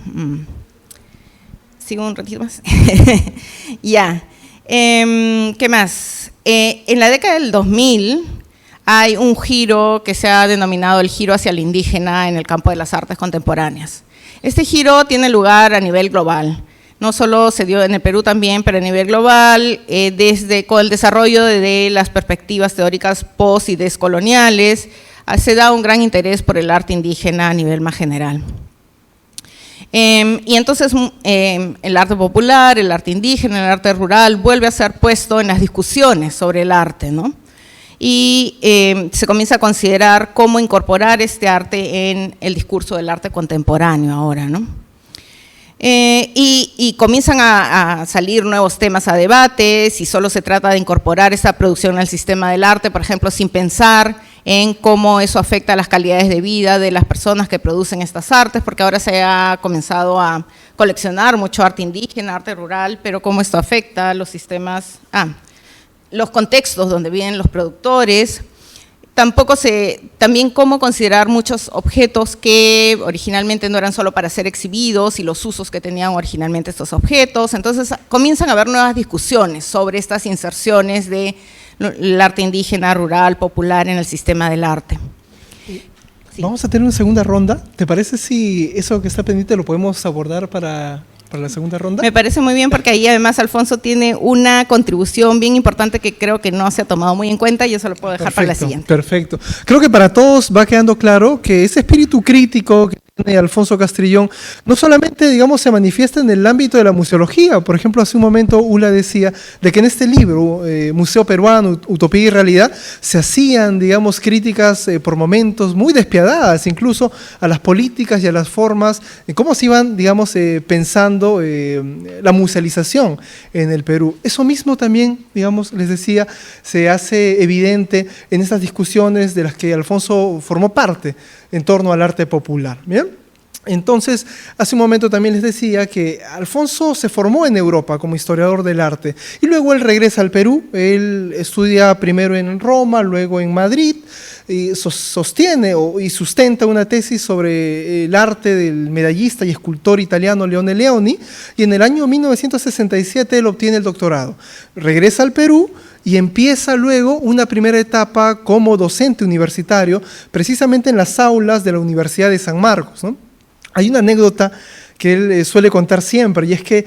¿Sigo un ratito más? Ya. ¿Qué más? En la década del 2000 hay un giro que se ha denominado el giro hacia lo indígena en el campo de las artes contemporáneas. Este giro tiene lugar a nivel global. No solo se dio en el Perú también, pero a nivel global, con el desarrollo de las perspectivas teóricas post y descoloniales, se da un gran interés por el arte indígena a nivel más general. Y entonces el arte popular, el arte indígena, el arte rural vuelve a ser puesto en las discusiones sobre el arte, ¿no? Y se comienza a considerar cómo incorporar este arte en el discurso del arte contemporáneo ahora, ¿no? Y comienzan a salir nuevos temas a debate, si solo se trata de incorporar esa producción al sistema del arte, por ejemplo, sin pensar en cómo eso afecta a las calidades de vida de las personas que producen estas artes, porque ahora se ha comenzado a coleccionar mucho arte indígena, arte rural, pero cómo esto afecta a los sistemas, los contextos donde viven los productores. También cómo considerar muchos objetos que originalmente no eran solo para ser exhibidos y los usos que tenían originalmente estos objetos. Entonces comienzan a haber nuevas discusiones sobre estas inserciones del arte indígena, rural, popular en el sistema del arte. Sí. Vamos a tener una segunda ronda. ¿Te parece si eso que está pendiente lo podemos abordar para la segunda ronda? Me parece muy bien, porque ahí además Alfonso tiene una contribución bien importante que creo que no se ha tomado muy en cuenta, y eso lo puedo dejar para la siguiente. Perfecto. Creo que para todos va quedando claro que ese espíritu crítico que tiene Alfonso Castrillón no solamente, digamos, se manifiesta en el ámbito de la museología. Por ejemplo, hace un momento Ula decía de que en este libro, Museo Peruano, Utopía y Realidad, se hacían, digamos, críticas por momentos muy despiadadas, incluso a las políticas y a las formas, cómo se iban, digamos, pensando la musealización en el Perú. Eso mismo también, digamos, les decía, se hace evidente en estas discusiones de las que Alfonso formó parte en torno al arte popular. ¿Bien? Entonces, hace un momento también les decía que Alfonso se formó en Europa como historiador del arte, y luego él regresa al Perú. Él estudia primero en Roma, luego en Madrid, y sostiene y sustenta una tesis sobre el arte del medallista y escultor italiano Leone Leoni, y en el año 1967 él obtiene el doctorado. Regresa al Perú y empieza luego una primera etapa como docente universitario, precisamente en las aulas de la Universidad de San Marcos, ¿no? Hay una anécdota que él suele contar siempre, y es que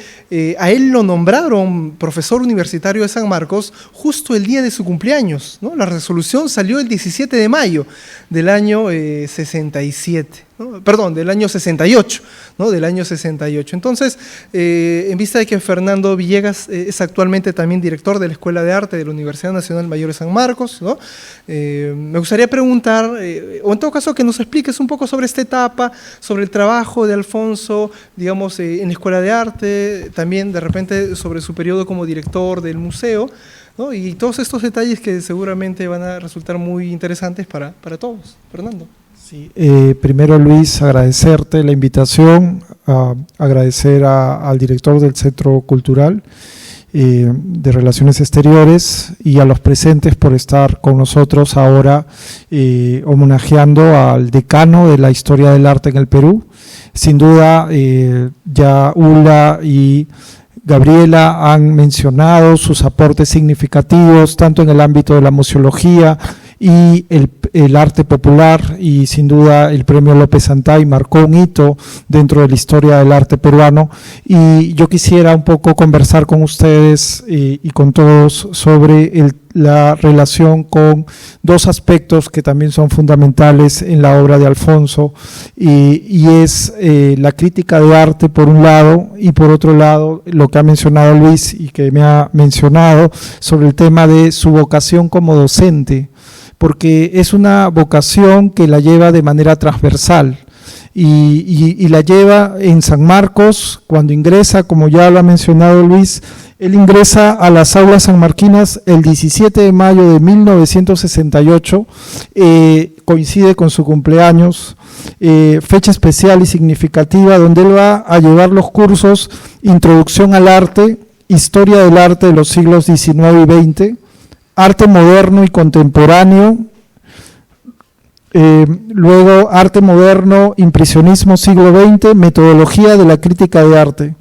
a él lo nombraron profesor universitario de San Marcos justo el día de su cumpleaños, ¿no? La resolución salió el 17 de mayo del año 67. ¿no? Perdón, del año 68, ¿no? Del año 68. Entonces, en vista de que Fernando Villegas es actualmente también director de la Escuela de Arte de la Universidad Nacional Mayor de San Marcos, ¿no? Me gustaría preguntar, o en todo caso que nos expliques un poco sobre esta etapa, sobre el trabajo de Alfonso, digamos, en la Escuela de Arte, también de repente sobre su periodo como director del museo, ¿no? Y todos estos detalles que seguramente van a resultar muy interesantes para todos. Fernando. Sí, primero, Luis, agradecerte la invitación, agradecer al director del Centro Cultural de Relaciones Exteriores y a los presentes por estar con nosotros ahora homenajeando al decano de la historia del arte en el Perú. Sin duda, ya Ula y Gabriela han mencionado sus aportes significativos, tanto en el ámbito de la museología y el arte popular, y sin duda el premio López Antay marcó un hito dentro de la historia del arte peruano. Y yo quisiera un poco conversar con ustedes y con todos sobre la relación con dos aspectos que también son fundamentales en la obra de Alfonso, y es la crítica de arte por un lado, y por otro lado lo que ha mencionado Luis y que me ha mencionado sobre el tema de su vocación como docente, porque es una vocación que la lleva de manera transversal y la lleva en San Marcos. Cuando ingresa, como ya lo ha mencionado Luis, él ingresa a las aulas sanmarquinas el 17 de mayo de 1968, coincide con su cumpleaños, fecha especial y significativa, donde él va a llevar los cursos Introducción al Arte, Historia del Arte de los siglos XIX y XX, Arte Moderno y Contemporáneo, luego Arte Moderno, Impresionismo siglo XX, Metodología de la Crítica de Arte.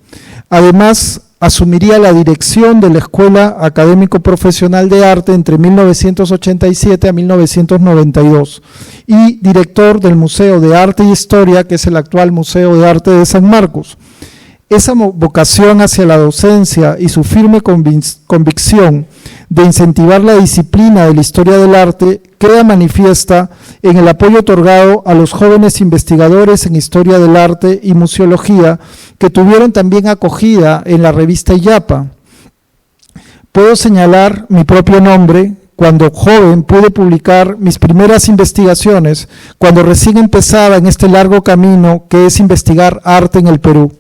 Además, asumiría la dirección de la Escuela Académico Profesional de Arte entre 1987 a 1992 y director del Museo de Arte y Historia, que es el actual Museo de Arte de San Marcos. Esa vocación hacia la docencia y su firme convicción de incentivar la disciplina de la historia del arte queda manifiesta en el apoyo otorgado a los jóvenes investigadores en historia del arte y museología que tuvieron también acogida en la revista Illapa. Puedo señalar mi propio nombre. Cuando joven pude publicar mis primeras investigaciones, cuando recién empezaba en este largo camino que es investigar arte en el Perú.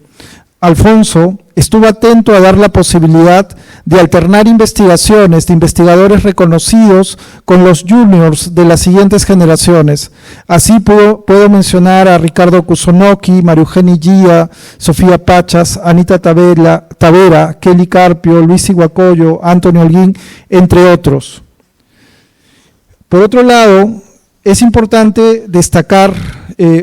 Alfonso estuvo atento a dar la posibilidad de alternar investigaciones de investigadores reconocidos con los juniors de las siguientes generaciones. Así puedo mencionar a Ricardo Kusunoki, María Eugenia Gía, Sofía Pachas, Anita Tavera, Kelly Carpio, Luis Iguacoyo, Antonio Holguín, entre otros. Por otro lado, es importante destacar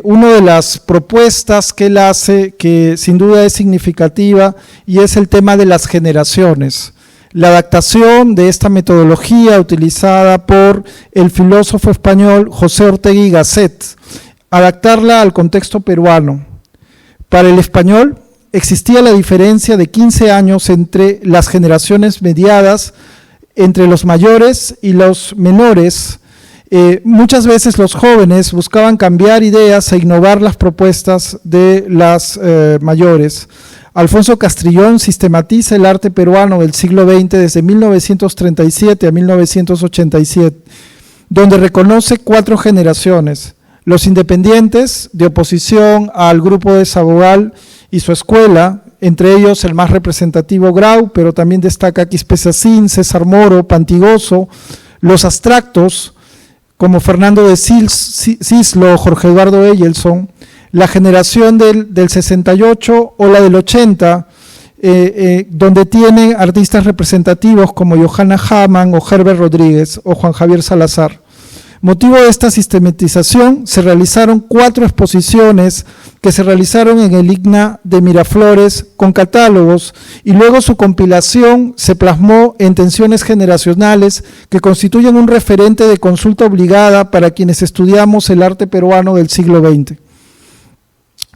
una de las propuestas que él hace, que sin duda es significativa, y es el tema de las generaciones. La adaptación de esta metodología utilizada por el filósofo español José Ortega y Gasset, adaptarla al contexto peruano. Para el español existía la diferencia de 15 años entre las generaciones mediadas, entre los mayores y los menores. Muchas veces los jóvenes buscaban cambiar ideas e innovar las propuestas de las mayores. Alfonso Castrillón sistematiza el arte peruano del siglo XX desde 1937 a 1987, donde reconoce 4 generaciones: los independientes, de oposición al grupo de Sabogal y su escuela, entre ellos el más representativo Grau, pero también destaca Quispe Sacín, César Moro, Pantigoso; los abstractos, como Fernando de Cislo o Jorge Eduardo Eyelson; la generación del 68 o la del 80, donde tiene artistas representativos como Johanna Hamann o Herbert Rodríguez o Juan Javier Salazar. Motivo de esta sistematización, se realizaron 4 exposiciones que se realizaron en el IGNA de Miraflores con catálogos, y luego su compilación se plasmó en tensiones generacionales que constituyen un referente de consulta obligada para quienes estudiamos el arte peruano del siglo XX.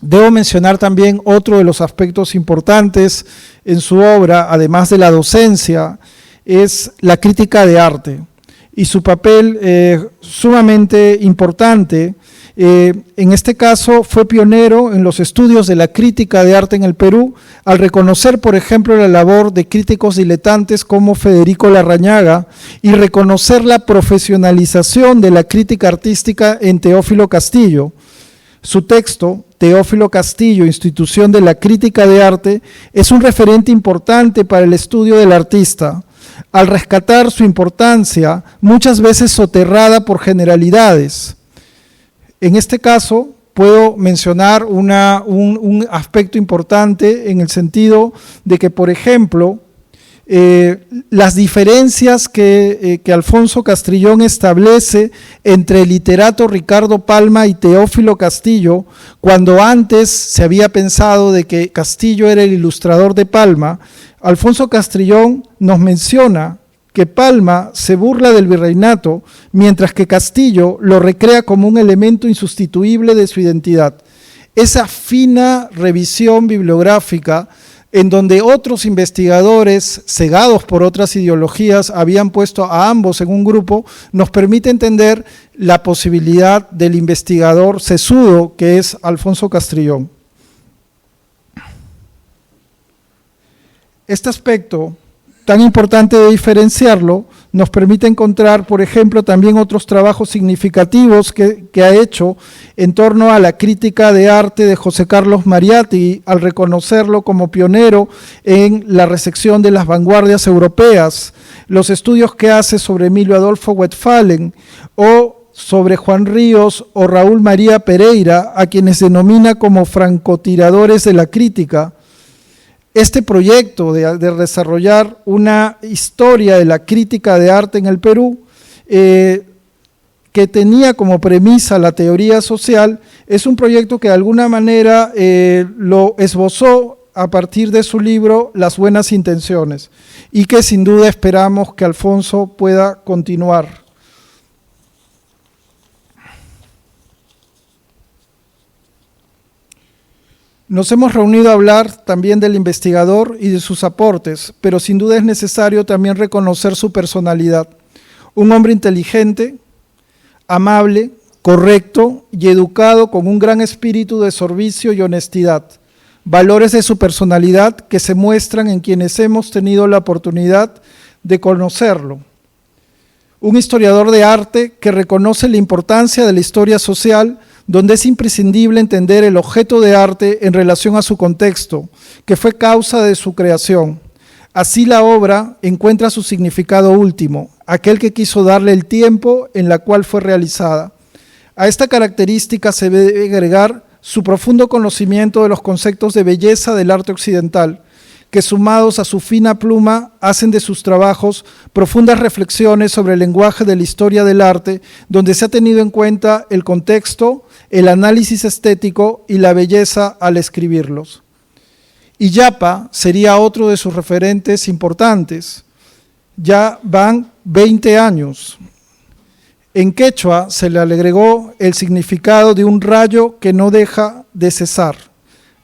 Debo mencionar también otro de los aspectos importantes en su obra, además de la docencia, es la crítica de arte y su papel sumamente importante En este caso fue pionero en los estudios de la crítica de arte en el Perú, al reconocer, por ejemplo, la labor de críticos diletantes como Federico Larrañaga y reconocer la profesionalización de la crítica artística en Teófilo Castillo. Su texto, Teófilo Castillo, Institución de la Crítica de Arte, es un referente importante para el estudio del artista, al rescatar su importancia, muchas veces soterrada por generalidades. En este caso, puedo mencionar un aspecto importante en el sentido de que, por ejemplo, las diferencias que Alfonso Castrillón establece entre el literato Ricardo Palma y Teófilo Castillo, cuando antes se había pensado de que Castillo era el ilustrador de Palma, Alfonso Castrillón nos menciona que Palma se burla del virreinato, mientras que Castillo lo recrea como un elemento insustituible de su identidad. Esa fina revisión bibliográfica en donde otros investigadores, cegados por otras ideologías, habían puesto a ambos en un grupo, nos permite entender la posibilidad del investigador sesudo que es Alfonso Castrillón. Este aspecto tan importante de diferenciarlo nos permite encontrar, por ejemplo, también otros trabajos significativos que ha hecho en torno a la crítica de arte de José Carlos Mariátegui, al reconocerlo como pionero en la recepción de las vanguardias europeas, los estudios que hace sobre Emilio Adolfo Westphalen o sobre Juan Ríos o Raúl María Pereira, a quienes denomina como francotiradores de la crítica. Este proyecto de desarrollar una historia de la crítica de arte en el Perú, que tenía como premisa la teoría social, es un proyecto que de alguna manera lo esbozó a partir de su libro Las buenas intenciones, y que sin duda esperamos que Alfonso pueda continuar. Nos hemos reunido a hablar también del investigador y de sus aportes, pero sin duda es necesario también reconocer su personalidad. Un hombre inteligente, amable, correcto y educado, con un gran espíritu de servicio y honestidad. Valores de su personalidad que se muestran en quienes hemos tenido la oportunidad de conocerlo. Un historiador de arte que reconoce la importancia de la historia social, donde es imprescindible entender el objeto de arte en relación a su contexto, que fue causa de su creación. Así la obra encuentra su significado último, aquel que quiso darle el tiempo en la cual fue realizada. A esta característica se debe agregar su profundo conocimiento de los conceptos de belleza del arte occidental, que sumados a su fina pluma hacen de sus trabajos profundas reflexiones sobre el lenguaje de la historia del arte, donde se ha tenido en cuenta el contexto, el análisis estético y la belleza al escribirlos. Illapa sería otro de sus referentes importantes. Ya van 20 años. En quechua se le agregó el significado de un rayo que no deja de cesar.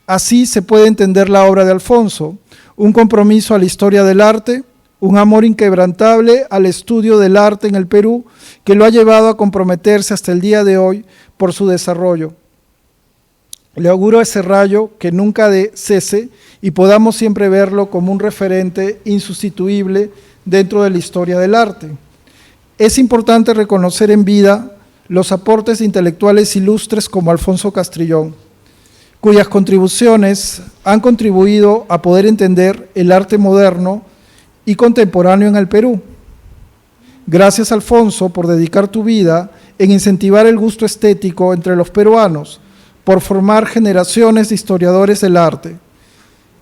Así se puede entender la obra de Alfonso, un compromiso a la historia del arte, un amor inquebrantable al estudio del arte en el Perú, que lo ha llevado a comprometerse hasta el día de hoy por su desarrollo. Le auguro ese rayo que nunca cese y podamos siempre verlo como un referente insustituible dentro de la historia del arte. Es importante reconocer en vida los aportes de intelectuales ilustres como Alfonso Castrillón, cuyas contribuciones han contribuido a poder entender el arte moderno y contemporáneo en el Perú. Gracias, Alfonso, por dedicar tu vida en incentivar el gusto estético entre los peruanos, por formar generaciones de historiadores del arte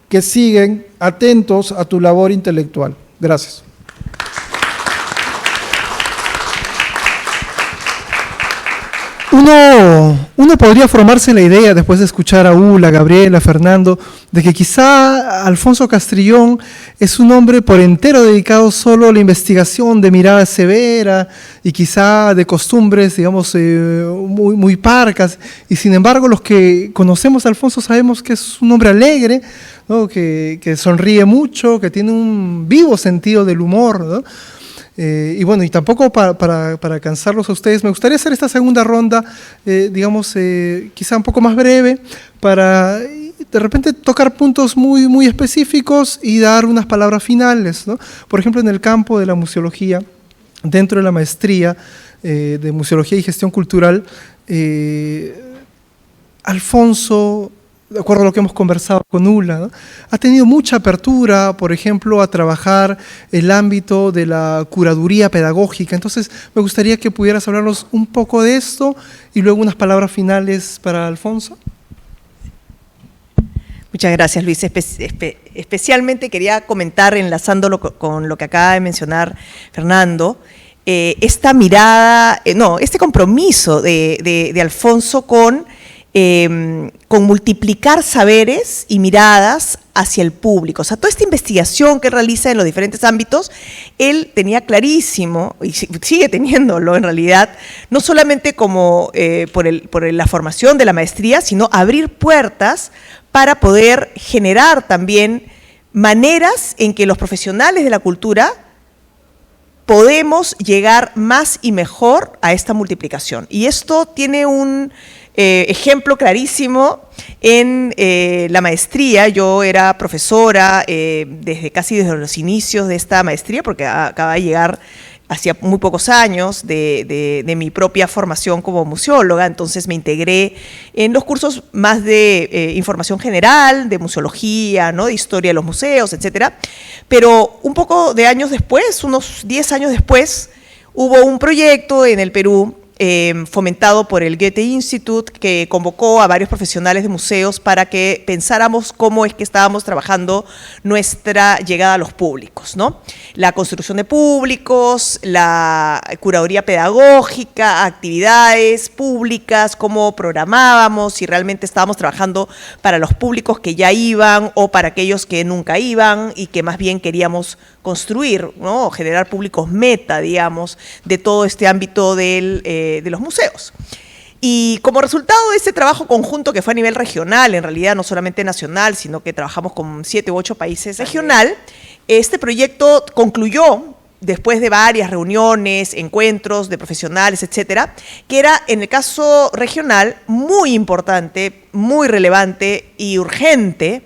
que siguen atentos a tu labor intelectual. Gracias. Uno podría formarse la idea, después de escuchar a Ula, Gabriela, Fernando, de que quizá Alfonso Castrillón es un hombre por entero dedicado solo a la investigación de mirada severa y quizá de costumbres, digamos, muy parcas. Y sin embargo, los que conocemos a Alfonso sabemos que es un hombre alegre, ¿no? que sonríe mucho, que tiene un vivo sentido del humor, ¿no? Y bueno, y tampoco para cansarlos a ustedes, me gustaría hacer esta segunda ronda, digamos, quizá un poco más breve, para de repente tocar puntos muy específicos y dar unas palabras finales, ¿no? Por ejemplo, en el campo de la museología, dentro de la maestría de Museología y Gestión Cultural, Alfonso, de acuerdo a lo que hemos conversado con Ula, ¿no?, ha tenido mucha apertura, por ejemplo, a trabajar el ámbito de la curaduría pedagógica. Entonces, me gustaría que pudieras hablarnos un poco de esto y luego unas palabras finales para Alfonso. Muchas gracias, Luis. Especialmente quería comentar, enlazándolo con lo que acaba de mencionar Fernando, esta mirada, este compromiso de Alfonso con multiplicar saberes y miradas hacia el público. O sea, toda esta investigación que realiza en los diferentes ámbitos, él tenía clarísimo, y sigue teniéndolo en realidad, no solamente como por la formación de la maestría, sino abrir puertas para poder generar también maneras en que los profesionales de la cultura podemos llegar más y mejor a esta multiplicación. Y esto tiene un ejemplo clarísimo en la maestría. Yo era profesora casi desde los inicios de esta maestría, porque acaba de llegar hacía muy pocos años de mi propia formación como museóloga. Entonces me integré en los cursos más de información general, de museología, ¿no?, de historia de los museos, etcétera. Pero un poco de años después, unos 10 años después, hubo un proyecto en el Perú fomentado por el Goethe Institut, que convocó a varios profesionales de museos para que pensáramos cómo es que estábamos trabajando nuestra llegada a los públicos, ¿no? La construcción de públicos, la curaduría pedagógica, actividades públicas, cómo programábamos, si realmente estábamos trabajando para los públicos que ya iban o para aquellos que nunca iban y que más bien queríamos construir, ¿no?, generar públicos meta, digamos, de todo este ámbito de los museos. Y como resultado de este trabajo conjunto que fue a nivel regional, en realidad no solamente nacional, sino que trabajamos con 7 u 8 países regional, este proyecto concluyó después de varias reuniones, encuentros de profesionales, etcétera, que era, en el caso regional, muy importante, muy relevante y urgente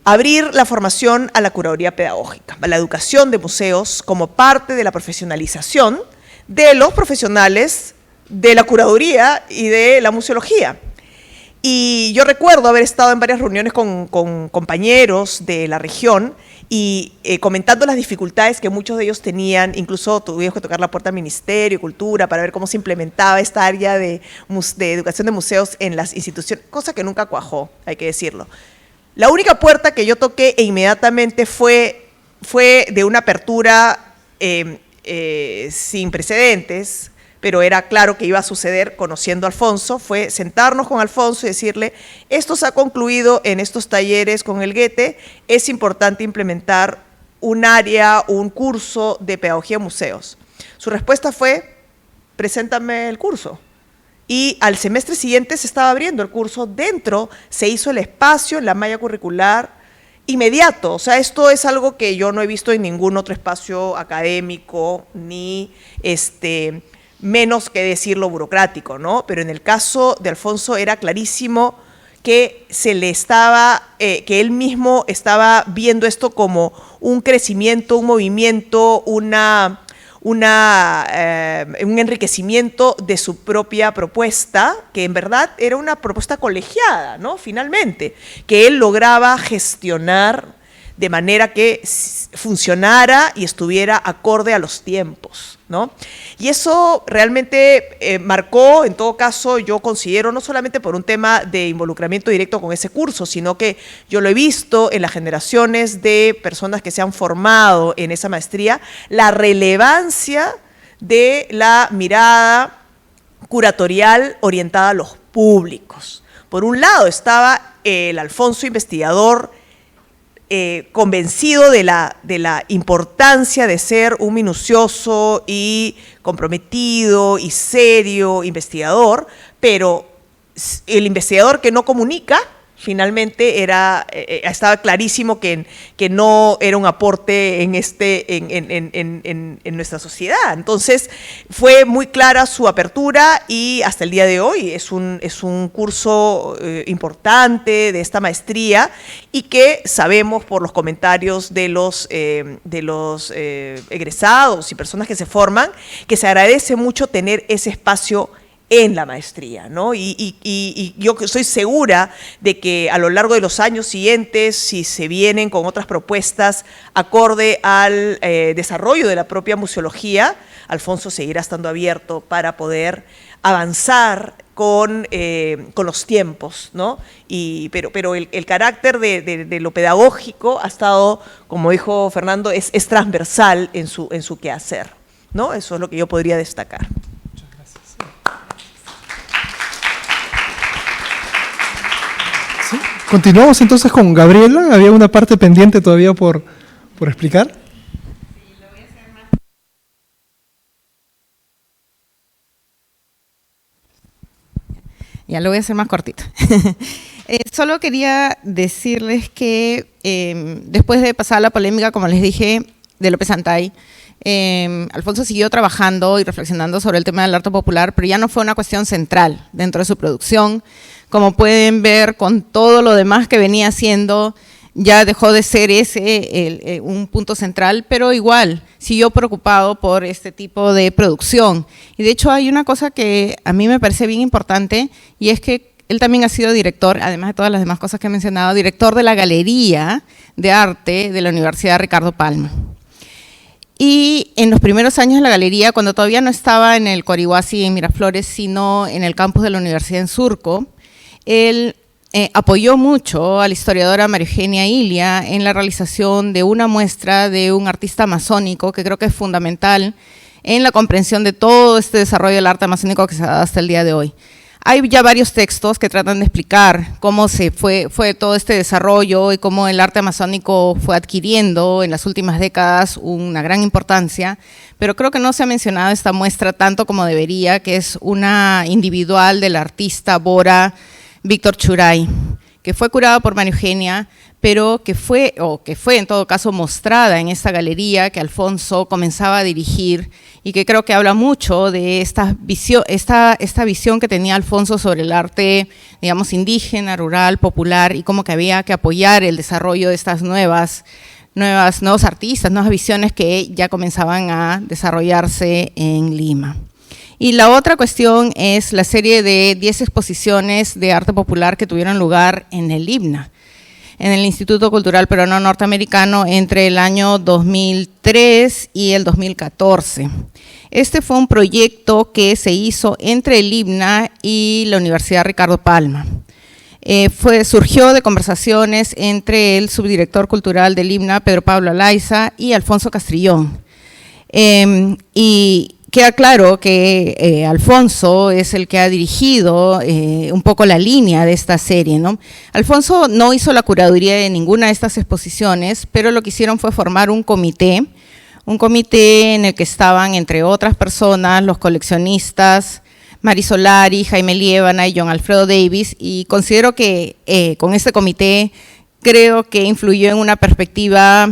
abrir la formación a la curaduría pedagógica, a la educación de museos como parte de la profesionalización de los profesionales de la curaduría y de la museología. Y yo recuerdo haber estado en varias reuniones con compañeros de la región y comentando las dificultades que muchos de ellos tenían. Incluso tuvimos que tocar la puerta al Ministerio de Cultura para ver cómo se implementaba esta área de educación de museos en las instituciones, cosa que nunca cuajó, hay que decirlo. La única puerta que yo toqué e inmediatamente fue de una apertura sin precedentes, pero era claro que iba a suceder conociendo a Alfonso, fue sentarnos con Alfonso y decirle: esto se ha concluido en estos talleres con el Goethe, es importante implementar un área, un curso de pedagogía en museos. Su respuesta fue: preséntame el curso. Y al semestre siguiente se estaba abriendo el curso, dentro se hizo el espacio en la malla curricular inmediato. O sea, esto es algo que yo no he visto en ningún otro espacio académico, ni menos que decirlo burocrático, ¿no? Pero en el caso de Alfonso era clarísimo que que él mismo estaba viendo esto como un crecimiento, un movimiento, un enriquecimiento de su propia propuesta, que en verdad era una propuesta colegiada, ¿no?, finalmente, que él lograba gestionar de manera que funcionara y estuviera acorde a los tiempos, ¿no? Y eso realmente marcó, en todo caso, yo considero, no solamente por un tema de involucramiento directo con ese curso, sino que yo lo he visto en las generaciones de personas que se han formado en esa maestría, la relevancia de la mirada curatorial orientada a los públicos. Por un lado estaba el Alfonso investigador, convencido de la importancia de ser un minucioso y comprometido y serio investigador, pero el investigador que no comunica Finalmente estaba clarísimo que no era un aporte en nuestra sociedad. Entonces fue muy clara su apertura y hasta el día de hoy es un curso importante de esta maestría y que sabemos por los comentarios de los egresados y personas que se forman que se agradece mucho tener ese espacio en la maestría, ¿no? Y yo estoy segura de que a lo largo de los años siguientes, si se vienen con otras propuestas acorde al desarrollo de la propia museología, Alfonso seguirá estando abierto para poder avanzar con los tiempos, ¿no? Pero el carácter de lo pedagógico ha estado, como dijo Fernando, es transversal en su quehacer, ¿no? Eso es lo que yo podría destacar. Continuamos entonces con Gabriela. Había una parte pendiente todavía por explicar. Sí, lo voy a hacer más. Ya lo voy a hacer más cortito. Solo quería decirles que después de pasar la polémica, como les dije, de López Antay, Alfonso siguió trabajando y reflexionando sobre el tema del arte popular, pero ya no fue una cuestión central dentro de su producción. Como pueden ver, con todo lo demás que venía haciendo, ya dejó de ser ese un punto central, pero igual siguió preocupado por este tipo de producción. Y de hecho hay una cosa que a mí me parece bien importante, y es que él también ha sido director, además de todas las demás cosas que he mencionado, director de la Galería de Arte de la Universidad Ricardo Palma. Y en los primeros años de la galería, cuando todavía no estaba en el Coarihuasi en Miraflores, sino en el campus de la Universidad en Surco, él apoyó mucho a la historiadora María Eugenia Ilia en la realización de una muestra de un artista amazónico que creo que es fundamental en la comprensión de todo este desarrollo del arte amazónico que se ha dado hasta el día de hoy. Hay ya varios textos que tratan de explicar cómo fue todo este desarrollo y cómo el arte amazónico fue adquiriendo en las últimas décadas una gran importancia, pero creo que no se ha mencionado esta muestra tanto como debería, que es una individual del artista Bora Víctor Churay, que fue curada por María Eugenia, pero que fue en todo caso mostrada en esta galería que Alfonso comenzaba a dirigir y que creo que habla mucho de esta visión que tenía Alfonso sobre el arte, digamos, indígena, rural, popular, y cómo que había que apoyar el desarrollo de estas nuevos artistas, nuevas visiones que ya comenzaban a desarrollarse en Lima. Y la otra cuestión es la serie de 10 exposiciones de arte popular que tuvieron lugar en el IBNA, en el Instituto Cultural Peruano Norteamericano, entre el año 2003 y el 2014. Este fue un proyecto que se hizo entre el IBNA y la Universidad Ricardo Palma. Surgió de conversaciones entre el subdirector cultural del IBNA, Pedro Pablo Alaiza, y Alfonso Castrillón. Y queda claro que Alfonso es el que ha dirigido un poco la línea de esta serie, ¿no? Alfonso no hizo la curaduría de ninguna de estas exposiciones, pero lo que hicieron fue formar un comité en el que estaban, entre otras personas, los coleccionistas Mari Solari, Jaime Liébana y John Alfredo Davis, y considero que con este comité creo que influyó en una perspectiva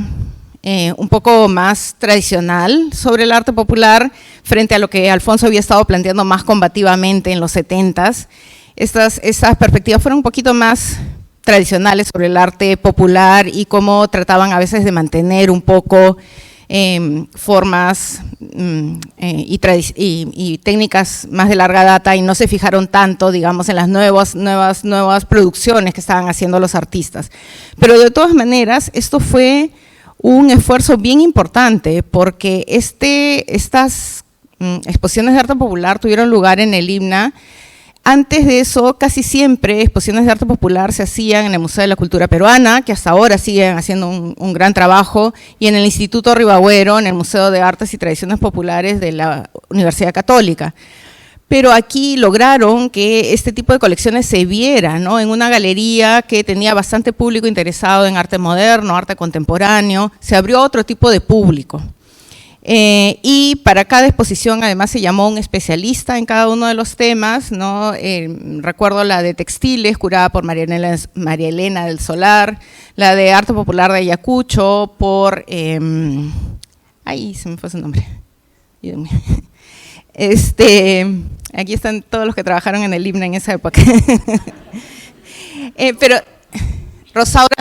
un poco más tradicional sobre el arte popular frente a lo que Alfonso había estado planteando más combativamente en los 70s. Estas perspectivas fueron un poquito más tradicionales sobre el arte popular y cómo trataban a veces de mantener un poco formas y técnicas más de larga data, y no se fijaron tanto, digamos, en las nuevas producciones que estaban haciendo los artistas. Pero de todas maneras, esto fue un esfuerzo bien importante, porque estas exposiciones de arte popular tuvieron lugar en el IBNA. Antes de eso, casi siempre exposiciones de arte popular se hacían en el Museo de la Cultura Peruana, que hasta ahora siguen haciendo un gran trabajo, y en el Instituto Ribagüero, en el Museo de Artes y Tradiciones Populares de la Universidad Católica. Pero aquí lograron que este tipo de colecciones se viera, ¿no?, en una galería que tenía bastante público interesado en arte moderno, arte contemporáneo. Se abrió otro tipo de público. Y para cada exposición además se llamó un especialista en cada uno de los temas, ¿no? Recuerdo la de textiles, curada por María Elena del Solar, la de arte popular de Ayacucho por, ay, se me fue su nombre. Aquí están todos los que trabajaron en el himno en esa época. Pero Rosaura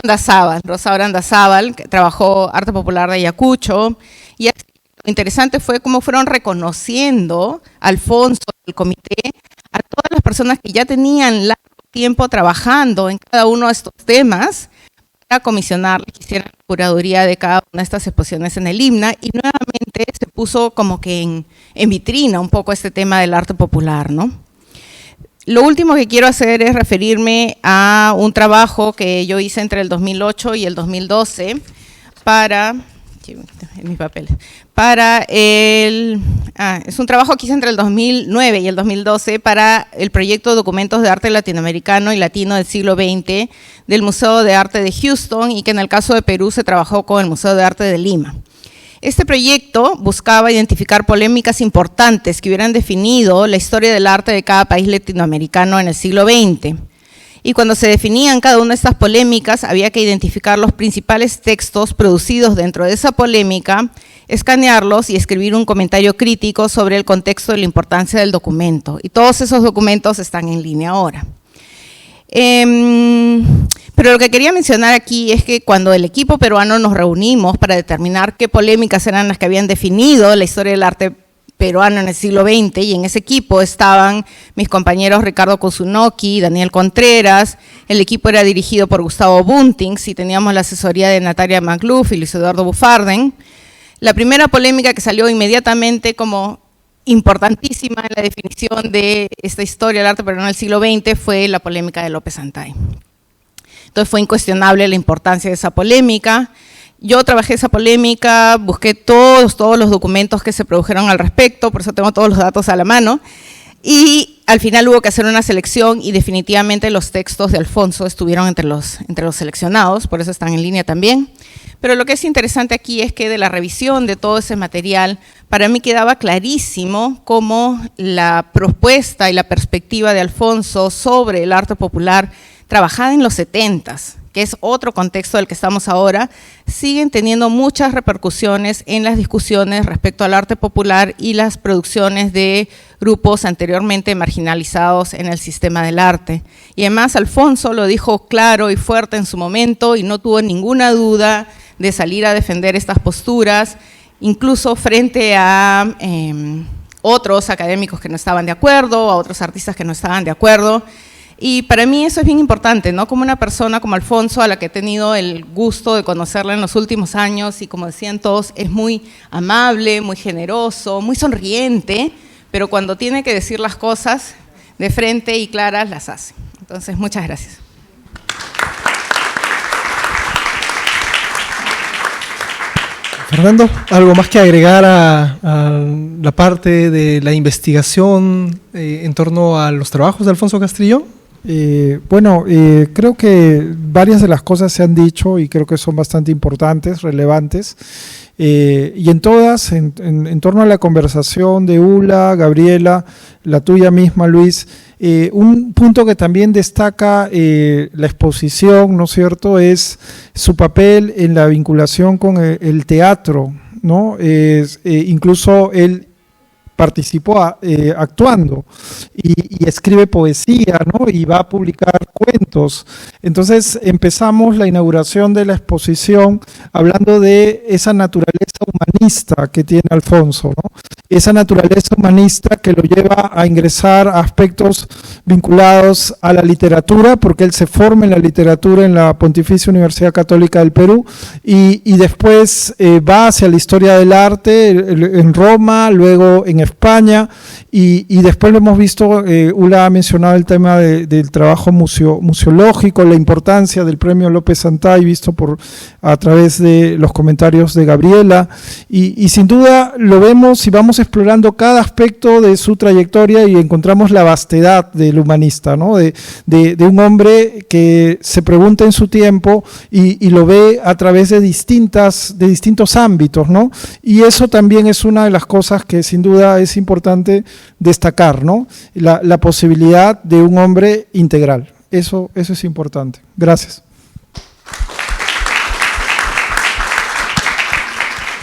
Andazábal, que trabajó arte popular de Ayacucho, y lo interesante fue cómo fueron reconociendo Alfonso, el comité, a todas las personas que ya tenían largo tiempo trabajando en cada uno de estos temas para comisionar que hicieran la curaduría de cada una de estas exposiciones en el IMNA, y nuevamente se puso como que en vitrina un poco este tema del arte popular, ¿no? Lo último que quiero hacer es referirme a un trabajo que yo hice entre el 2008 y el 2012 para... en mis papeles, es un trabajo que hice entre el 2009 y el 2012 para el proyecto Documentos de Arte Latinoamericano y Latino del Siglo XX del Museo de Arte de Houston, y que en el caso de Perú se trabajó con el Museo de Arte de Lima. Este proyecto buscaba identificar polémicas importantes que hubieran definido la historia del arte de cada país latinoamericano en el siglo XX. Y cuando se definían cada una de estas polémicas, había que identificar los principales textos producidos dentro de esa polémica, escanearlos y escribir un comentario crítico sobre el contexto y la importancia del documento. Y todos esos documentos están en línea ahora. Pero lo que quería mencionar aquí es que cuando el equipo peruano nos reunimos para determinar qué polémicas eran las que habían definido la historia del arte peruano en el siglo XX, y en ese equipo estaban mis compañeros Ricardo Kusunoki, Daniel Contreras, el equipo era dirigido por Gustavo Buntings y teníamos la asesoría de Natalia Magluf y Luis Eduardo Bufarden. La primera polémica que salió inmediatamente como importantísima en la definición de esta historia del arte peruano del siglo XX fue la polémica de López Antay. Entonces fue incuestionable la importancia de esa polémica. Yo trabajé esa polémica, busqué todos los documentos que se produjeron al respecto, por eso tengo todos los datos a la mano, y al final hubo que hacer una selección y definitivamente los textos de Alfonso estuvieron entre los seleccionados, por eso están en línea también. Pero lo que es interesante aquí es que de la revisión de todo ese material, para mí quedaba clarísimo cómo la propuesta y la perspectiva de Alfonso sobre el arte popular trabajada en los 70s, que es otro contexto del que estamos ahora, siguen teniendo muchas repercusiones en las discusiones respecto al arte popular y las producciones de grupos anteriormente marginalizados en el sistema del arte. Y además Alfonso lo dijo claro y fuerte en su momento y no tuvo ninguna duda de salir a defender estas posturas, incluso frente a otros académicos que no estaban de acuerdo, a otros artistas que no estaban de acuerdo. Y para mí eso es bien importante, ¿no? Como una persona como Alfonso, a la que he tenido el gusto de conocerla en los últimos años, y como decían todos, es muy amable, muy generoso, muy sonriente, pero cuando tiene que decir las cosas de frente y claras, las hace. Entonces, muchas gracias. Fernando, ¿algo más que agregar a la parte de la investigación en torno a los trabajos de Alfonso Castrillón? Creo que varias de las cosas se han dicho y creo que son bastante importantes, relevantes, y en todas, en torno a la conversación de Ula, Gabriela, la tuya misma, Luis, un punto que también destaca la exposición, ¿no es cierto?, es su papel en la vinculación con el teatro, ¿no? Incluso él participó actuando y escribe poesía, ¿no? Y va a publicar cuentos. Entonces empezamos la inauguración de la exposición hablando de esa naturaleza humanista que tiene Alfonso, ¿no? Esa naturaleza humanista que lo lleva a ingresar a aspectos vinculados a la literatura, porque él se forma en la literatura en la Pontificia Universidad Católica del Perú y después va hacia la historia del arte en Roma, luego en España y después lo hemos visto, Ula ha mencionado el tema del trabajo museológico, la importancia del premio López Antay visto a través de los comentarios de Gabriela, vida y sin duda lo vemos y vamos explorando cada aspecto de su trayectoria y encontramos la vastedad del humanista, ¿no? de un hombre que se pregunta en su tiempo y lo ve a través de distintos ámbitos, ¿no? Y eso también es una de las cosas que sin duda es importante destacar, ¿no? La posibilidad de un hombre integral. Eso es importante. Gracias.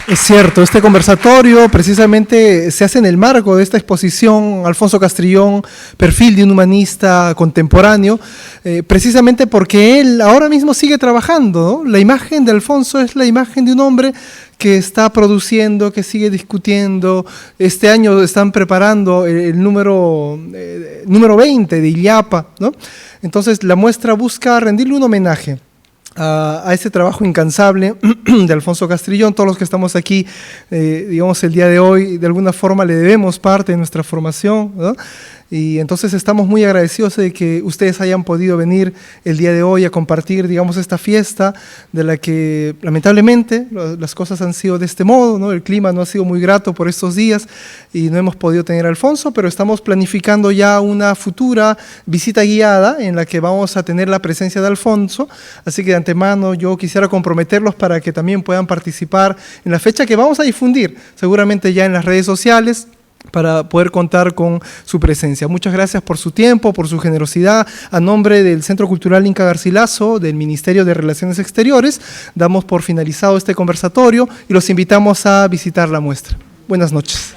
Es cierto, este conversatorio precisamente se hace en el marco de esta exposición Alfonso Castrillón, perfil de un humanista contemporáneo, precisamente porque él ahora mismo sigue trabajando, ¿no? La imagen de Alfonso es la imagen de un hombre que está produciendo, que sigue discutiendo. Este año están preparando el número 20 de Illapa, ¿no? Entonces la muestra busca rendirle un homenaje a ese trabajo incansable de Alfonso Castrillón. Todos los que estamos aquí, digamos, el día de hoy, de alguna forma le debemos parte de nuestra formación, ¿no? Y entonces estamos muy agradecidos de que ustedes hayan podido venir el día de hoy a compartir, digamos, esta fiesta de la que lamentablemente las cosas han sido de este modo, ¿no? El clima no ha sido muy grato por estos días y no hemos podido tener a Alfonso, pero estamos planificando ya una futura visita guiada en la que vamos a tener la presencia de Alfonso, así que de antemano yo quisiera comprometerlos para que también puedan participar en la fecha que vamos a difundir, seguramente ya en las redes sociales, para poder contar con su presencia. Muchas gracias por su tiempo, por su generosidad. A nombre del Centro Cultural Inca Garcilaso, del Ministerio de Relaciones Exteriores, damos por finalizado este conversatorio y los invitamos a visitar la muestra. Buenas noches.